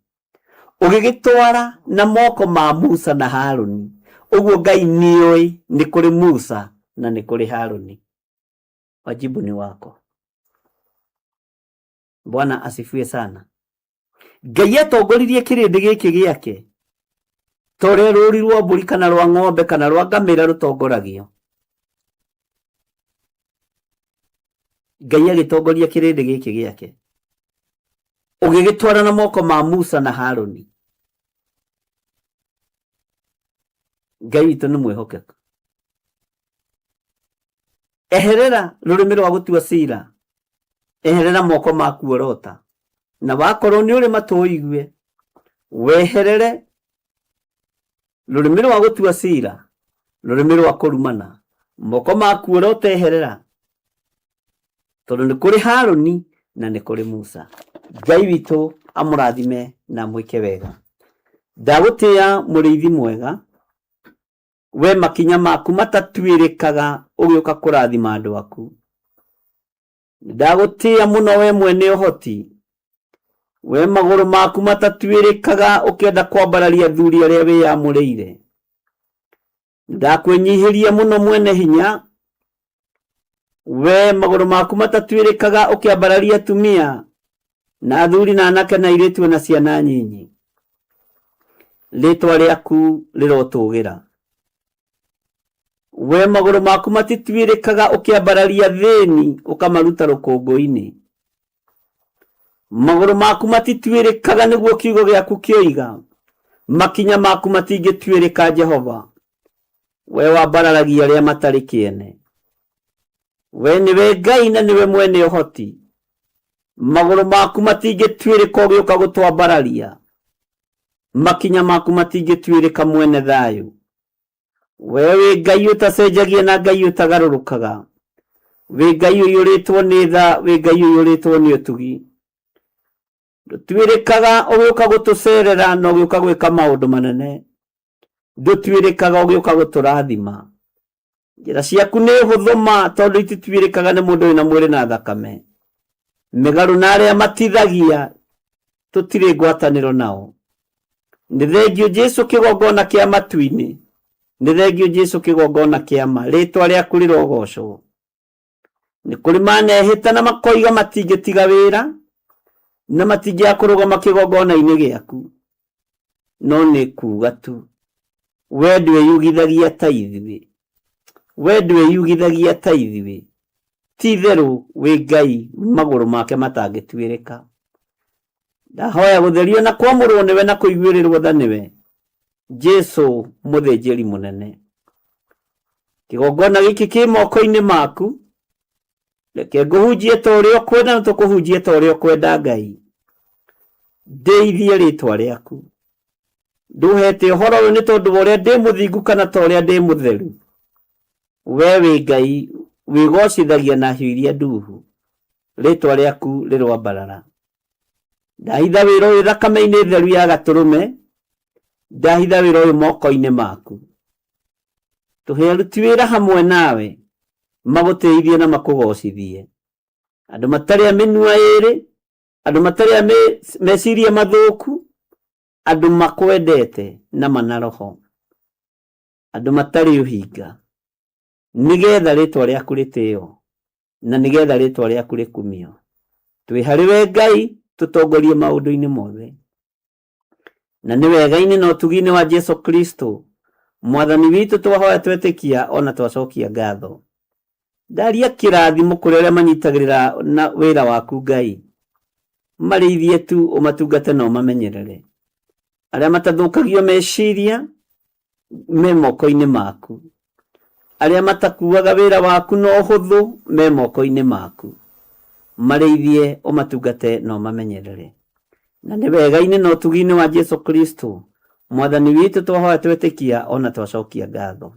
S11: ũgĩgĩtwara na moko ma Musa na Harũni. Ũguo Ngai nĩoĩ nĩ kũrĩ Musa na nĩ kũrĩ Harũni. Wajibu ni wako. Bwana asifiwe sana. Ngai atongoririe kĩrĩndĩ gĩkĩ gĩake ta ũrĩa rũũri rwa mbũri kana rwa ng'ombe kana rwa ngamĩra rũtongoragio. Ngai agĩtongoria kĩrĩndĩ gĩkĩ gĩake, ũgĩgĩtwara na moko ma Musa na Harũni. Ngai witũ nĩ mwĩhokeku. Eherera rũrĩmĩ rwa gũtua cira, eherera moko maku orota, na wakorwo nĩ ũrĩ matũ ũigue, weherere rũrĩmĩ rwa gũtua cira, rũrĩmĩ rwa kũrumana, moko maku orota eherera, tondũ nĩ kũrĩ Harũni na nĩ kũrĩ Musa. Ngai witũ amũrathime na mwĩke wega. Ndagũtĩĩa mũrĩithi mwega, we makinya maku matatuĩrĩkaga ũgĩũka kũrathima andũ aku. Ndagũtĩĩa mũno we mwene ũhoti, we magũrũ maku matatuĩrĩkaga ũkĩenda kwambararia athuri arĩa wĩyamũrĩire. Ndakwĩnyihĩria mũno mwene hinya, we magũrũ maku matatuĩrĩkaga ũkĩambararia atumia na athuri na anake na airĩtu na ciana nyinyi. Rĩtwa rĩaku rĩrotũgĩra. We magũrũ maku matituĩrĩkaga ũkĩambararia thĩni ũkamaruta rũkũngũ-inĩ. Magũrũ maku matituĩrĩkaga nĩguo kiugo gĩaku kĩoiga. Makinya maku matingĩtuĩrĩka Jehova, we wambararagia arĩa matarĩ kĩene. We nĩwe Ngai na nĩwe mwene ũhoti. Magũrũ maku matingĩtuĩrĩka ũgĩũka gũtwambararia. Makinya maku matingĩtuĩrĩka mwene thayũ. We wĩ Ngai ũtacenjagia na Ngai ũtagarũrũkaga. Wĩ Ngai ũiyũrĩtwo nĩ tha, wĩ Ngai ũiyũrĩtwo nĩ ũtugi. Ndũtuĩrĩkaga ũgĩũka gũtũcerera na ũgĩũka gwĩka maũndũ manene. Ndũtuĩrĩkaga ũgĩũka gũtũrathima. Njĩra ciaku nĩ hũthũ ma, tondũ itituĩrĩkaga nĩ mũndũ wĩna mwĩrĩ na thakame. Mĩgarũ na arĩa matithagia tũtirĩ ngwatanĩro nao. Nĩ thengio Jesũ kĩgongona kĩa matu-inĩ. Nĩ thengio Jesũ kĩgongona kĩa ma. Rĩtwa rĩaku rĩrogocwo. Nĩ kũrĩ manehĩta na makoiga matingĩtiga wĩra na matingĩakũrũgama kĩgongona-inĩ gĩaku. No nĩ kuuga tu. We ndwĩyugithagia ta ithuĩ. We ndwĩyugithagia ta ithuĩ. Ti therũ wĩ Ngai magũrũ make matangĩtuĩrĩka. Ndahoya gũtherio na kwamũrwo nĩwe na kũiguĩrĩrwo tha nĩwe Jesũ mũthĩnjĩri mũnene. Kĩgongona gĩkĩ kĩ moko-inĩ maku. Reke ngũhunjie ta ũrĩa ũkwenda na tũkũhunjie ta ũrĩa ũkwenda Ngai. Ndeithie rĩtwa rĩaku. Ndũhete ũhoro ũyũ nĩ tondũ wa ũrĩa ndĩ mũthingu kana ta ũrĩa ndĩ mũtheru. We wĩ Ngai wĩgocithagia na hiũ iria nduhu. Rĩtwa rĩaku rĩrwambarara. Ndahitha wĩra ũyũ thakame-inĩ theru ya Gatũrũme. Ndahitha wĩra ũyũ moko-inĩ maku. Tũhe aruti wĩra hamwe nawe, magũteithie na makũgocithie. Andũ matarĩ a mĩnua ĩrĩ, andũ matarĩ a meciria mathũku, andũ makwendete na mana roho, andũ matarĩ ũhinga, nĩgetha rĩtwa rĩaku rĩtĩo na nĩgetha rĩtwa rĩaku rĩkumio. Twĩ harĩwe Ngai, tũtongorie maũndũ-inĩ mothe. Na nĩ wega-inĩ na ũtugi-inĩ wa Jesũ Kristo, Mwathani witũ, twahoya twetĩkia ona twacokia ngatho. Ndaria kĩrathimo kũrĩ arĩa manyitagĩrĩra na wĩra waku Ngai. Marĩithie tu, ũmatungate na ũmamenyerere. Arĩa matathũkagio meciria me moko-inĩ maku. Arĩa matakuaga wĩra waku no ũhũthũ me moko-inĩ maku. Marĩithie, ũmatungate na ũmamenyerere. Na nĩ wega-inĩ na ũtugi-inĩ wa Jesũ Kristo, Mwathani witũ, twahoya twetĩkia ona twacokia ngatho.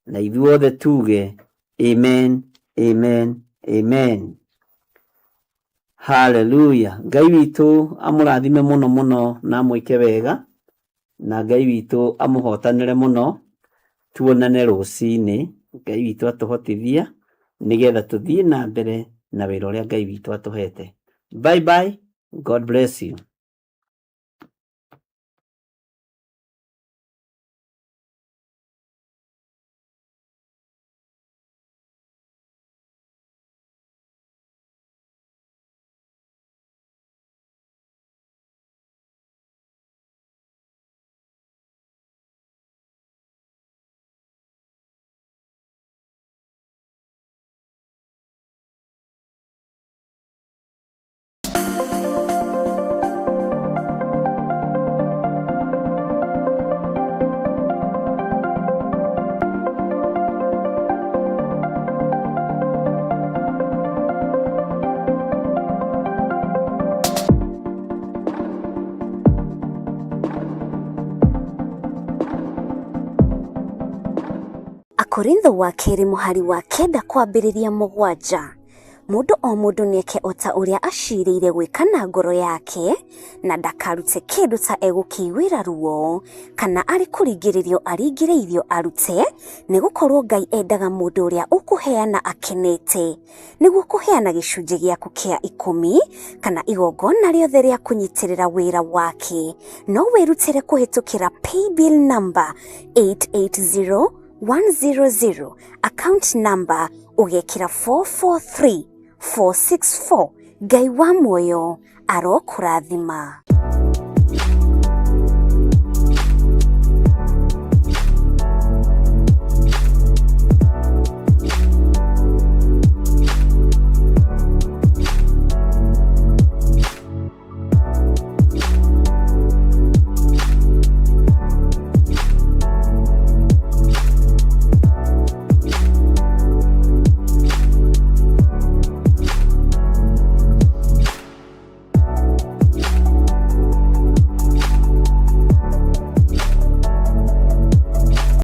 S11: Na ithuothe tuge amen, amen, amen. Hallelujah. Ngai witũ amũrathime mũno mũno na mwĩke wega, na Ngai witũ amũhotanĩre mũno. Tuonane rũcinĩ. Ngai witũ atũhotithia nĩgetha tũthiĩ na mbere na wĩra ũrĩa Ngai witũ atũhete. Bye bye. God bless you.
S4: Akorintho wa keri muhari wa kenda kwambĩrĩria mũgwanja. Mũndũ o mũndũ nĩeke ota ũrĩa acirĩire gwĩka na ngoro yake na ndakarute kĩndũ ta egũkĩiguĩra ruo kana arĩ kũringĩrĩrio aringĩrĩirio arute, nĩgũkorwo Ngai endaga mũndũ ũrĩa ũkũheana akenete, nĩguo kũheana gĩcunjĩ gĩaku kĩa 10 kana igongona rĩothe rĩa kũnyitĩrĩra wĩra wake. No wĩrutĩre kũhĩtũkĩra paybill number 880100, account number ugekĩra 443464. Ngai wa muoyo arokũrathima.